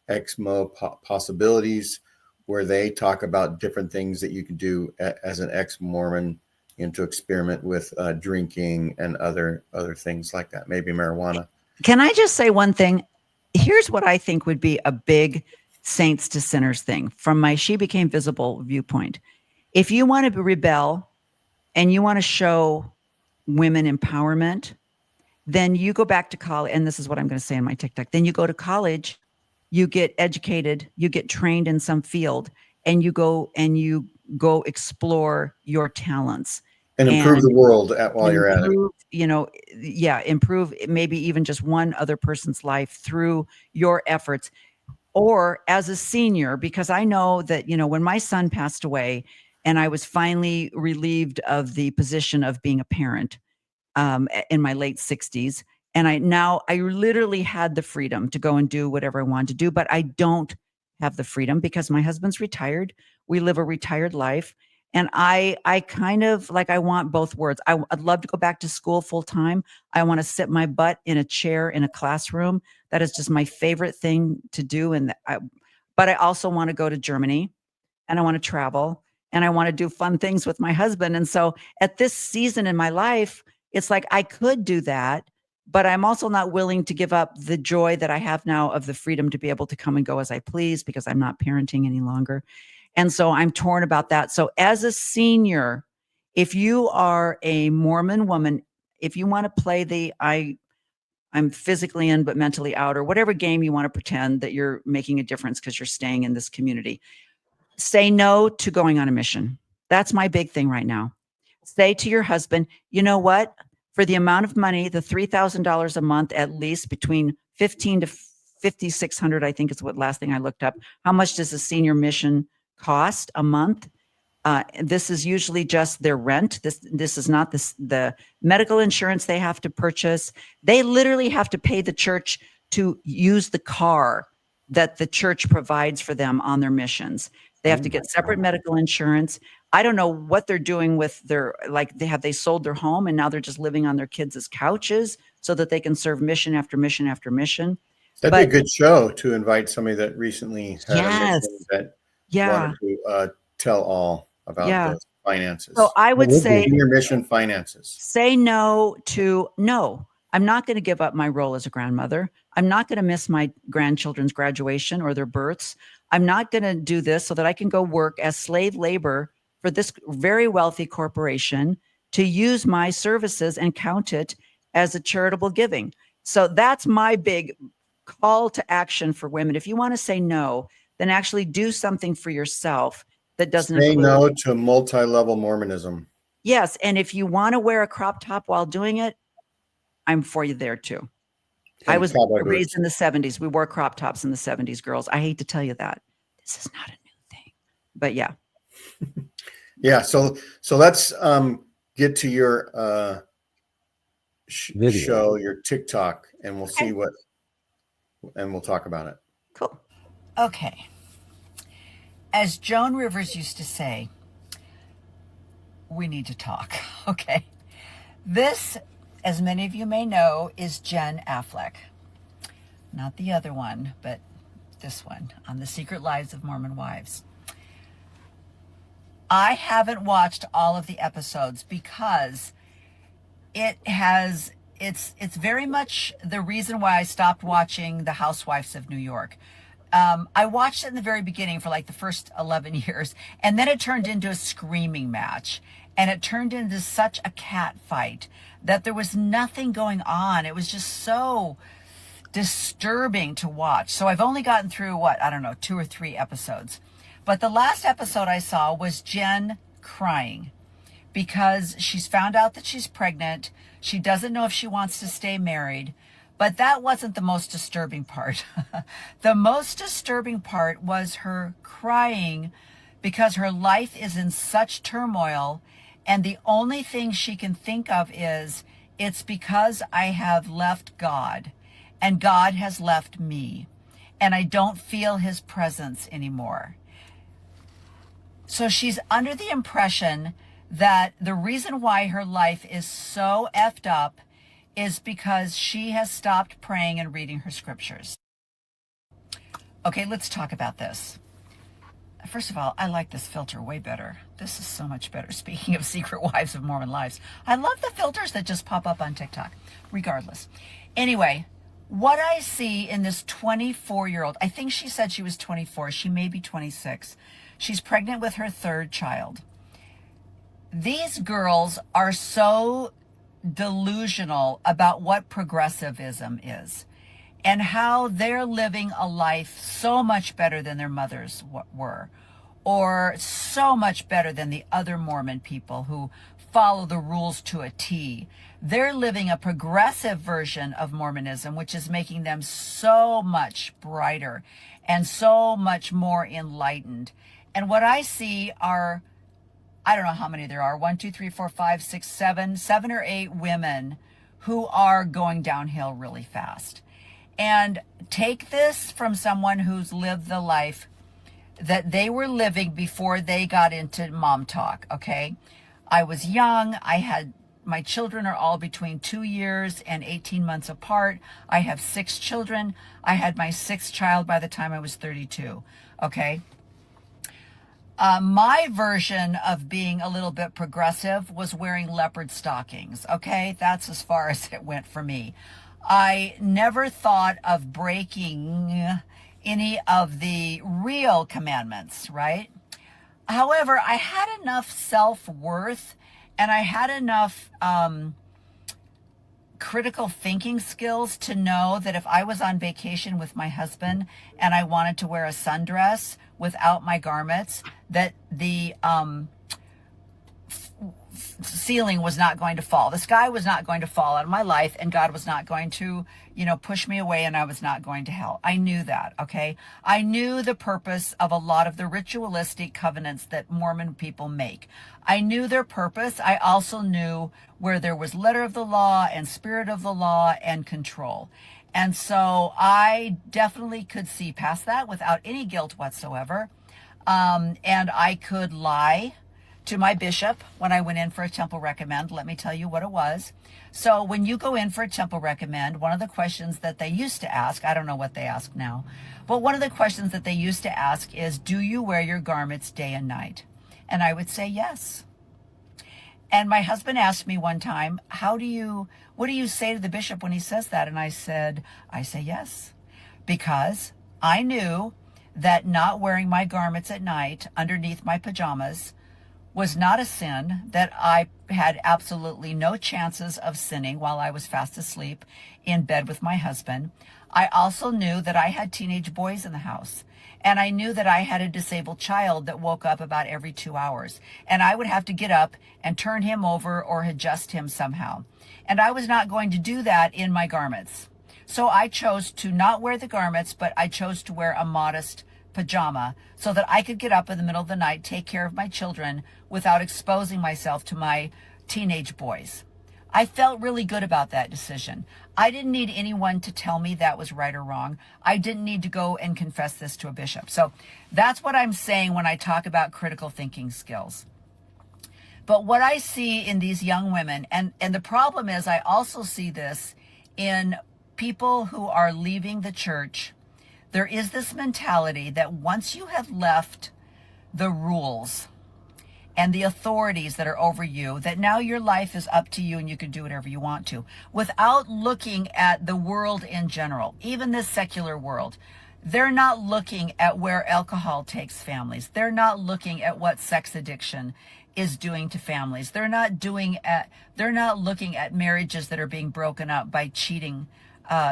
Exmo Possibilities, where they talk about different things that you can do as an ex-Mormon, to experiment with drinking and other things like that, maybe marijuana. Can I just say one thing? Here's what I think would be a big saints to sinners thing from my She Became Visible viewpoint. If you want to rebel and you want to show women empowerment, then you go back to college. And this is what I'm going to say in my TikTok. Then you go to college, you get educated, you get trained in some field, and you go explore your talents. And improve the world while you're at it. Improve maybe even just one other person's life through your efforts. Or as a senior, because I know that, when my son passed away and I was finally relieved of the position of being a parent in my late 60s, and I literally had the freedom to go and do whatever I wanted to do, but I don't have the freedom because my husband's retired. We live a retired life. And I kind of I want both worlds. I'd love to go back to school full time. I want to sit my butt in a chair in a classroom. That is just my favorite thing to do. But I also want to go to Germany, and I want to travel, and I want to do fun things with my husband. And so at this season in my life, it's like I could do that, but I'm also not willing to give up the joy that I have now of the freedom to be able to come and go as I please, because I'm not parenting any longer. And so I'm torn about that. So as a senior, if you are a Mormon woman, if you want to play I'm physically in, but mentally out, or whatever game you want to pretend that you're making a difference because you're staying in this community, say no to going on a mission. That's my big thing right now. Say to your husband, you know what? For the amount of money, the $3,000 a month, at least between $1,500 to $5,600, I think is what last thing I looked up. How much does a senior mission cost a month? This is usually just their rent. This is not the medical insurance they have to purchase. They literally have to pay the church to use the car that the church provides for them on their missions. They have to get separate medical insurance. I don't know what they're doing with their, they sold their home and now they're just living on their kids' couches so that they can serve mission after mission after mission. That'd be a good show to invite somebody that recently had a mission that wanted to tell all about the finances. So I would say your mission finances. Say no. I'm not going to give up my role as a grandmother. I'm not going to miss my grandchildren's graduation or their births. I'm not going to do this so that I can go work as slave labor for this very wealthy corporation to use my services and count it as a charitable giving. So that's my big call to action for women. If you want to say no, then actually do something for yourself that doesn't say no to multi-level Mormonism. Yes. And if you want to wear a crop top while doing it, I'm for you there too. I was cowboy raised boots. in the 70s. We wore crop tops in the 70s, girls. I hate to tell you that. This is not a new thing. But yeah. Yeah. So let's get to your show, your TikTok, and we'll see and we'll talk about it. Cool. Okay. As Joan Rivers used to say, we need to talk. Okay. This, as many of you may know, is Jen Affleck. Not the other one, but this one on The Secret Lives of Mormon Wives. I haven't watched all of the episodes because it's very much the reason why I stopped watching The Housewives of New York. I watched it in the very beginning for like the first 11 years, and then it turned into a screaming match, and it turned into such a cat fight that there was nothing going on. It was just so disturbing to watch. So I've only gotten through, 2 or 3 episodes. But the last episode I saw was Jen crying because she's found out that she's pregnant. She doesn't know if she wants to stay married. But that wasn't the most disturbing part. The most disturbing part was her crying because her life is in such turmoil, and the only thing she can think of is, it's because I have left God, and God has left me, and I don't feel his presence anymore. So she's under the impression that the reason why her life is so effed up is because she has stopped praying and reading her scriptures. Okay, let's talk about this. First of all, I like this filter way better. This is so much better. Speaking of Secret Wives of Mormon Lives, I love the filters that just pop up on TikTok, regardless. Anyway, what I see in this 24-year-old, I think she said she was 24. She may be 26. She's pregnant with her 3rd child. These girls are so delusional about what progressivism is and how they're living a life so much better than their mothers were, or so much better than the other Mormon people who follow the rules to a T. They're living a progressive version of Mormonism, which is making them so much brighter and so much more enlightened. And what I see are, I don't know how many there are, 1, 2, 3, 4, 5, 6, 7 or 8 women who are going downhill really fast. And take this from someone who's lived the life that they were living before they got into mom talk, okay? I was young. My children are all between 2 years and 18 months apart. I have 6 children. I had my 6th child by the time I was 32, okay? My version of being a little bit progressive was wearing leopard stockings, okay? That's as far as it went for me. I never thought of breaking any of the real commandments, right? However, I had enough self-worth and I had enough critical thinking skills to know that if I was on vacation with my husband and I wanted to wear a sundress without my garments, that the ceiling was not going to fall. The sky was not going to fall out of my life, and God was not going to, push me away, and I was not going to hell. I knew that, okay? I knew the purpose of a lot of the ritualistic covenants that Mormon people make. I knew their purpose. I also knew where there was letter of the law and spirit of the law and control. And so I definitely could see past that without any guilt whatsoever. And I could lie to my bishop when I went in for a temple recommend. Let me tell you what it was. So when you go in for a temple recommend, one of the questions that they used to ask, I don't know what they ask now, but one of the questions that they used to ask is, do you wear your garments day and night? And I would say yes. And my husband asked me one time, what do you say to the bishop when he says that? And I say yes, because I knew that not wearing my garments at night underneath my pajamas was not a sin, that I had absolutely no chances of sinning while I was fast asleep in bed with my husband. I also knew that I had teenage boys in the house, and I knew that I had a disabled child that woke up about every 2 hours, and I would have to get up and turn him over or adjust him somehow. And I was not going to do that in my garments. So I chose to not wear the garments, but I chose to wear a modest pajama so that I could get up in the middle of the night, take care of my children without exposing myself to my teenage boys. I felt really good about that decision. I didn't need anyone to tell me that was right or wrong. I didn't need to go and confess this to a bishop. So that's what I'm saying when I talk about critical thinking skills. But what I see in these young women, and the problem is I also see this in people who are leaving the church. There is this mentality that once you have left the rules and the authorities that are over you, that now your life is up to you and you can do whatever you want to, without looking at the world in general, even this secular world. They're not looking at where alcohol takes families. They're not looking at what sex addiction is doing to families. They're not looking at marriages that are being broken up by cheating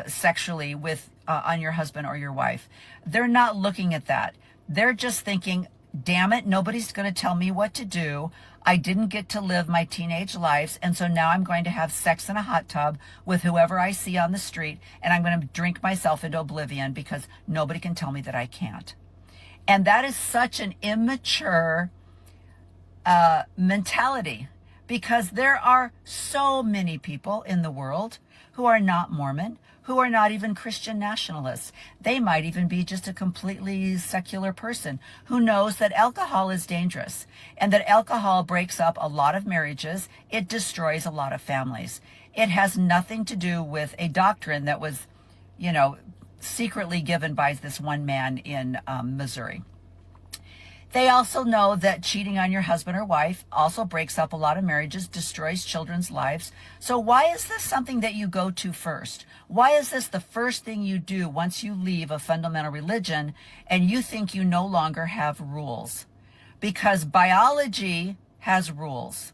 sexually with on your husband or your wife. They're not looking at that. They're just thinking, damn it, nobody's going to tell me what to do. I didn't get to live my teenage lives, and so now I'm going to have sex in a hot tub with whoever I see on the street, and I'm going to drink myself into oblivion because nobody can tell me that I can't. And that is such an immature mentality, because there are so many people in the world who are not Mormon, who are not even Christian nationalists. They might even be just a completely secular person who knows that alcohol is dangerous and that alcohol breaks up a lot of marriages. It destroys a lot of families. It has nothing to do with a doctrine that was, secretly given by this one man in Missouri. They also know that cheating on your husband or wife also breaks up a lot of marriages, destroys children's lives. So why is this something that you go to first? Why is this the first thing you do once you leave a fundamental religion and you think you no longer have rules? Because biology has rules.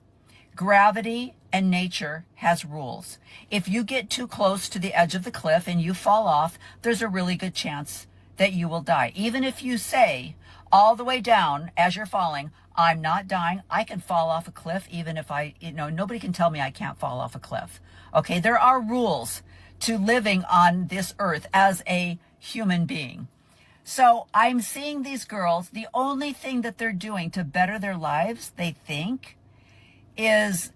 Gravity and nature has rules. If you get too close to the edge of the cliff and you fall off, there's a really good chance that you will die. Even if you say, all the way down as you're falling, I'm not dying. I can fall off a cliff even if nobody can tell me I can't fall off a cliff. Okay, there are rules to living on this earth as a human being. So I'm seeing these girls, the only thing that they're doing to better their lives, they think, is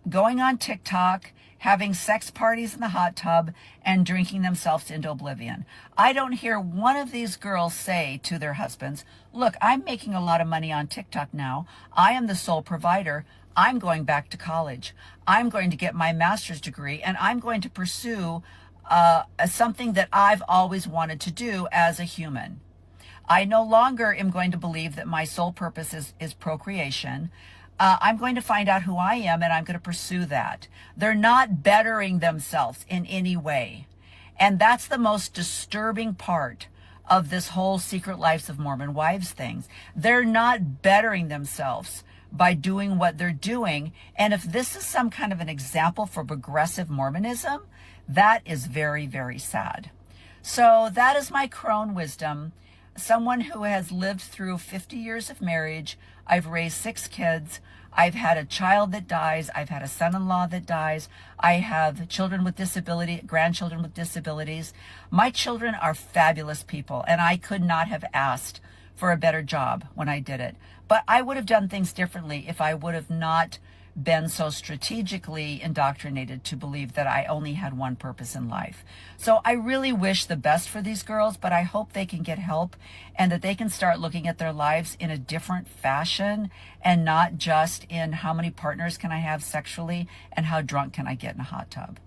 going on TikTok, having sex parties in the hot tub, and drinking themselves into oblivion. I don't hear one of these girls say to their husbands, look, I'm making a lot of money on TikTok now. I am the sole provider. I'm going back to college. I'm going to get my master's degree, and I'm going to pursue something that I've always wanted to do as a human. I no longer am going to believe that my sole purpose is procreation. I'm going to find out who I am, and I'm going to pursue that. They're not bettering themselves in any way. And that's the most disturbing part of this whole Secret Lives of Mormon Wives things. They're not bettering themselves by doing what they're doing. And if this is some kind of an example for progressive Mormonism, that is very, very sad. So that is my crone wisdom. Someone who has lived through 50 years of marriage. I've raised 6 kids. I've had a child that dies. I've had a son-in-law that dies. I have children with disability, grandchildren with disabilities. My children are fabulous people, and I could not have asked for a better job when I did it. But I would have done things differently if I would have not been so strategically indoctrinated to believe that I only had one purpose in life. So I really wish the best for these girls, but I hope they can get help and that they can start looking at their lives in a different fashion and not just in how many partners can I have sexually and how drunk can I get in a hot tub.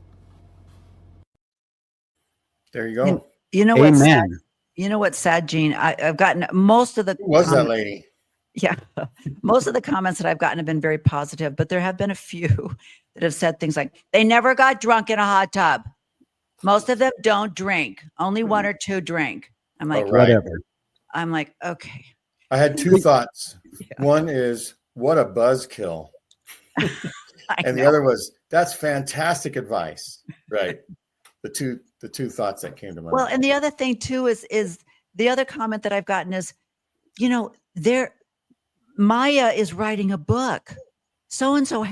There you go. You know what's sad? You know what's sad, Gene? I've gotten most of the. Who was that lady? Yeah, most of the comments that I've gotten have been very positive, but there have been a few that have said things like, they never got drunk in a hot tub. Most of them don't drink. Only 1 or 2 drink. I'm like, whatever. I'm like, okay. I had 2 thoughts. Yeah. One is, what a buzzkill. And the other was, that's fantastic advice. Right. The two thoughts that came to mind. Well, and the other thing too is the other comment that I've gotten is, Maya is writing a book. So-and-so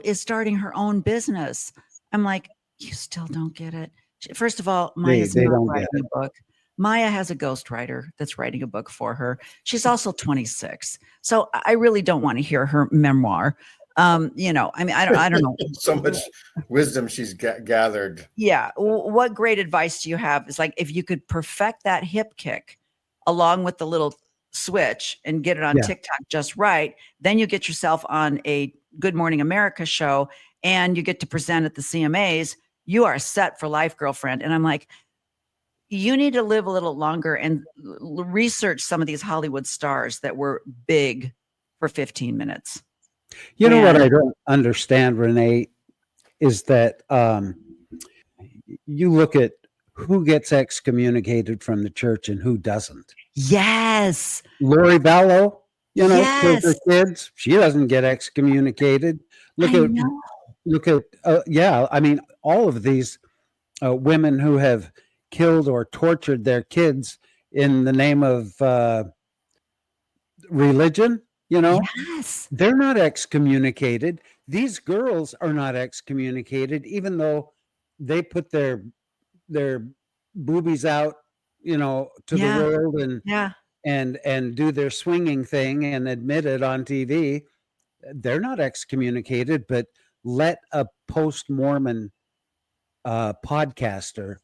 is starting her own business. I'm like, you still don't get it. First of all, Maya's They not don't get writing a book. Maya has a ghostwriter that's writing a book for her. She's also 26. So I really don't want to hear her memoir. You know, I mean, I don't know. So much wisdom she's gathered. Yeah. What great advice do you have? It's like if you could perfect that hip kick along with the little switch and get it on Yeah. TikTok just right, then you get yourself on a Good Morning America show and you get to present at the CMAs. You are set for life, girlfriend. And I'm like, you need to live a little longer and research some of these Hollywood stars that were big for 15 minutes. You know what I don't understand, Renee, is that you look at who gets excommunicated from the church and who doesn't. Yes. Lori Vallow, you know, Yes. for her kids, she doesn't get excommunicated. Look at yeah, I mean, all of these women who have killed or tortured their kids in the name of religion, you know, Yes. they're not excommunicated. These girls are not excommunicated, even though they put their boobies out, you know, to the world and do their swinging thing and admit it on TV. They're not excommunicated, but let a post-Mormon podcaster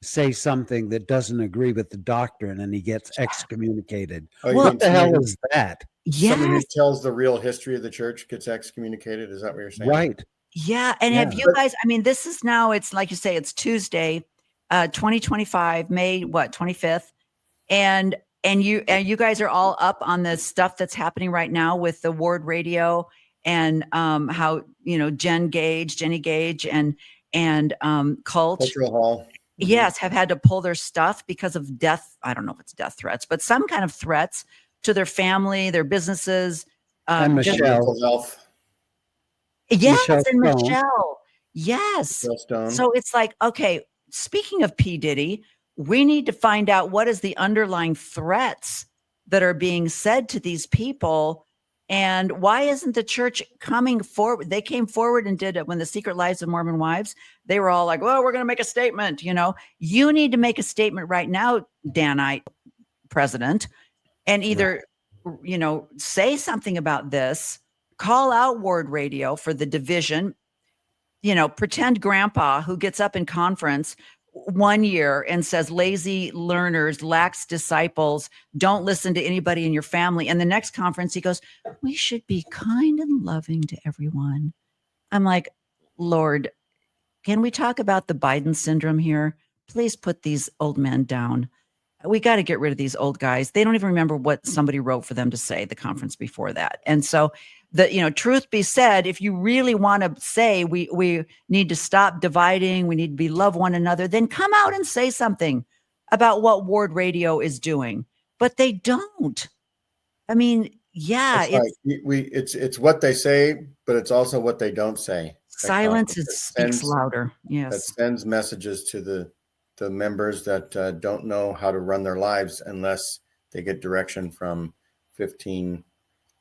say something that doesn't agree with the doctrine and he gets excommunicated. What the hell is that? Somebody who tells the real history of the church gets excommunicated. Is that what you're saying? Right. Yeah. And have you guys, I mean, this is now, it's like you say, it's Tuesday, 2025, May, 25th. And you guys are all up on the stuff that's happening right now with the Ward Radio and how, you know, Jenny Gage and Cultural Hall. Yes, have had to pull their stuff because of death. I don't know if it's death threats, but some kind of threats to their family, their businesses. And Michelle. Yes, and Michelle. Yes. Michelle so it's like, okay, speaking of P. Diddy, we need to find out what is the underlying threats that are being said to these people. And why isn't the church coming forward? They came forward and did it when the Secret Lives of Mormon Wives. They were all like, well, we're going to make a statement. You know, you need to make a statement right now, Danite president, and either, you know, say something about this, call out Ward Radio for the division, you know, pretend grandpa who gets up in conference 1 year and says lazy learners, lax disciples, don't listen to anybody in your family. And the next conference he goes, we should be kind and loving to everyone. I'm like, Lord, can we talk about the Biden syndrome here? Please put these old men down. We got to get rid of these old guys. They don't even remember what somebody wrote for them to say the conference before that. And so you know, truth be said, if you really want to say we need to stop dividing, we need to love one another, then come out and say something about what Ward Radio is doing. But they don't. I mean, yeah, it's what they say, but it's also what they don't say. Silence speaks louder. Yes, that sends messages to the members that don't know how to run their lives unless they get direction from 15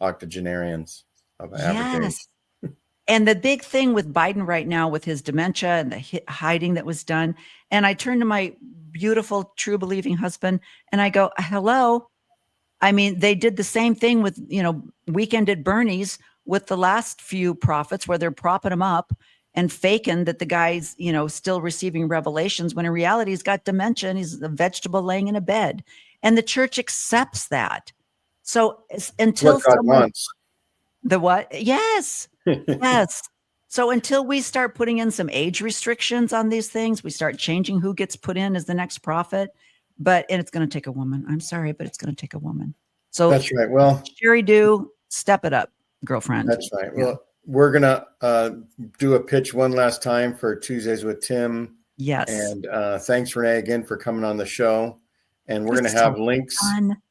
octogenarians. Yes. And the big thing with Biden right now with his dementia and the hiding that was done. And I turned to my beautiful, true believing husband and I go, hello. I mean, they did the same thing with, you know, Weekend at Bernie's with the last few prophets where they're propping him up and faking that the guy's, you know, still receiving revelations when in reality he's got dementia and he's a vegetable laying in a bed. And the church accepts that. So until someone wants. The what? Yes. Yes. So until we start putting in some age restrictions on these things, we start changing who gets put in as the next prophet. And it's going to take a woman. I'm sorry, but it's going to take a woman. So that's right. Well, Sherry step it up, girlfriend. That's right. Yeah. Well, we're going to do a pitch one last time for Tuesdays with Tim. Yes. And thanks, Renee, again for coming on the show. And we're going to have links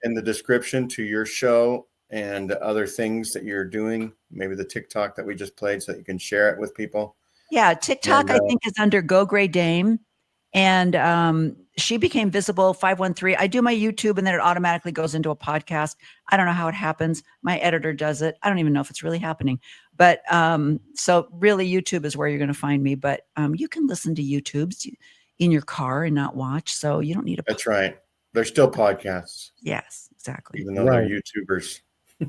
in the description to your show and other things that you're doing, maybe the TikTok that we just played so that you can share it with people. Yeah, TikTok, I think, is under Go Gray Dame. And she became visible 513. I do my YouTube and then it automatically goes into a podcast. I don't know how it happens. My editor does it. I don't even know if it's really happening. But so really YouTube is where you're going to find me. But you can listen to YouTubes. in your car and not watch. So you don't need a. That's right. They're still podcasts, Yes, exactly. even though Right. they're YouTubers.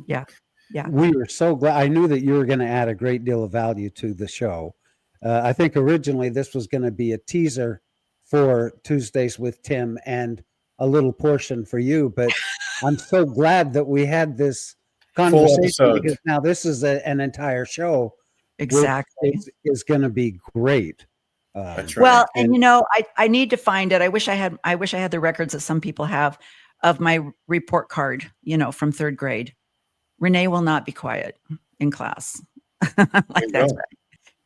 Yeah. Yeah. We were so glad. I knew that you were going to add a great deal of value to the show. I think originally this was going to be a teaser for Tuesdays with Tim and a little portion for you, but I'm so glad that we had this conversation episode. because now this is an entire show, Exactly. which is going to be great. That's right. Well, and you know, I need to find it. I wish I had the records that some people have of my report card, you know, from 3rd grade. Renee will not be quiet in class. Like that's right.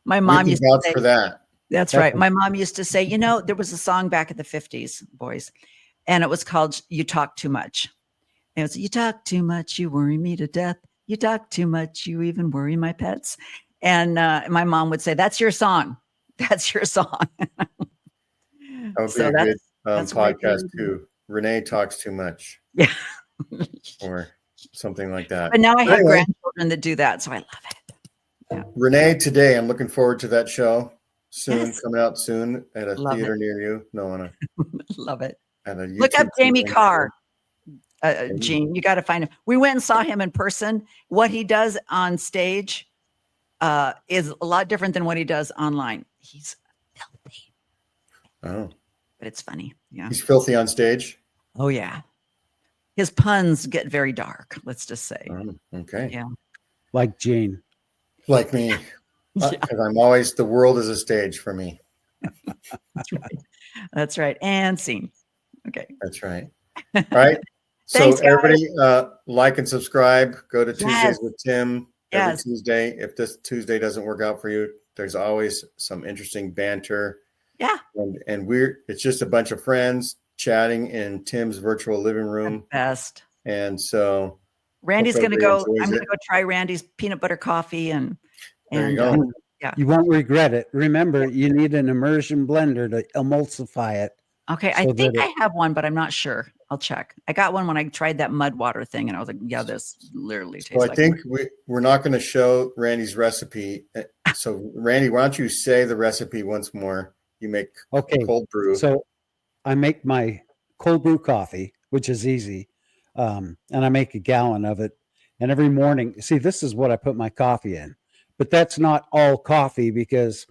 My mom used to say, for that. That's right. My mom used to say, you know, there was a song back in the 50s, boys, and it was called "You Talk Too Much." And it was, "You talk too much, you worry me to death. You talk too much, you even worry my pets." And my mom would say, "That's your song. That's your song." That would be a good podcast too. Renee talks too much. Yeah. Or something like that. But now I have grandchildren that do that, so I love it. Yeah. Renee, today I'm looking forward to that show soon, Yes. coming out soon at a Love theater it. near you. No, on a Love it. at a YouTube Look up Jamie channel. Carr. Gene, you got to find him. We went and saw him in person. What he does on stage is a lot different than what he does online. He's filthy. Oh, But it's funny. Yeah. he's filthy on stage. Oh yeah. His puns get very dark. Let's just say. Okay. Yeah. Like Gene. Like me, because I'm always, the world is a stage for me. That's right. That's right. And scene. Okay. That's right. All right. Thanks, so everybody, like and subscribe. Go to Tuesdays with Tim every Yes. Tuesday. If this Tuesday doesn't work out for you, there's always some interesting banter. Yeah. And it's just a bunch of friends chatting in Tim's virtual living room. Best. And so Randy's going to go. I'm going to go try Randy's peanut butter coffee and there you go. Yeah. You won't regret it. Remember, you need an immersion blender to emulsify it. Okay. I think I have one, but I'm not sure. I'll check. I got one when I tried that mud water thing, and I was like, yeah, this literally tastes like. I think we're not going to show Randy's recipe. So Randy, why don't you say the recipe once more? You make cold brew. So I make my cold brew coffee, which is easy. And I make a gallon of it. And every morning, see, this is what I put my coffee in. But that's not all coffee because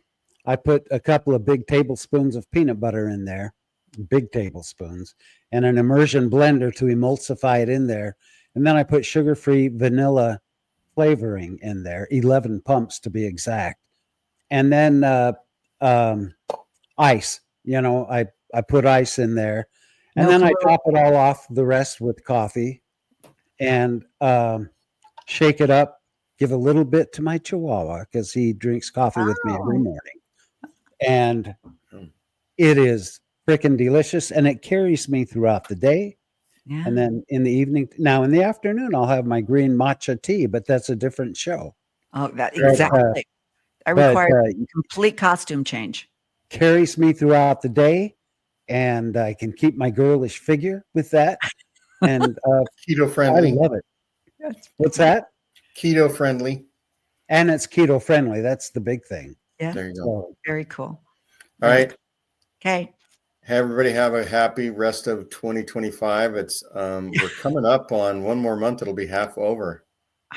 I put a couple of big tablespoons of peanut butter in there, big tablespoons, and an immersion blender to emulsify it in there. And then I put sugar-free vanilla flavoring in there, 11 pumps to be exact. And then ice, I put ice in there. And then I top it all off the rest with coffee and shake it up. Give a little bit to my Chihuahua because he drinks coffee with me every morning. And it is freaking delicious. And it carries me throughout the day. Yeah. And then in the evening, now in the afternoon, I'll have my green matcha tea, but that's a different show. Oh, exactly. I require a complete costume change. Carries me throughout the day. And I can keep my girlish figure with that. And keto friendly. I love it. What's that? Keto friendly. And it's keto friendly. That's the big thing. Yeah. There you go. So, very cool. All right. Okay. Everybody have a happy rest of 2025. It's we're coming up on one more month. It'll be half over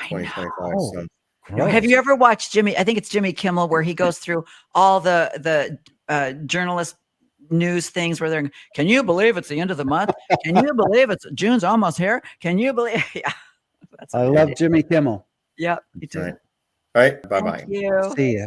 2025. So. Have you ever watched Jimmy? I think it's Jimmy Kimmel, where he goes through all the journalist news things where they're, can you believe it's the end of the month? Can you believe it's June's almost here? Can you believe? Yeah. I love Jimmy Kimmel. Yeah, me too. All right. Bye-bye. Thank you. See ya.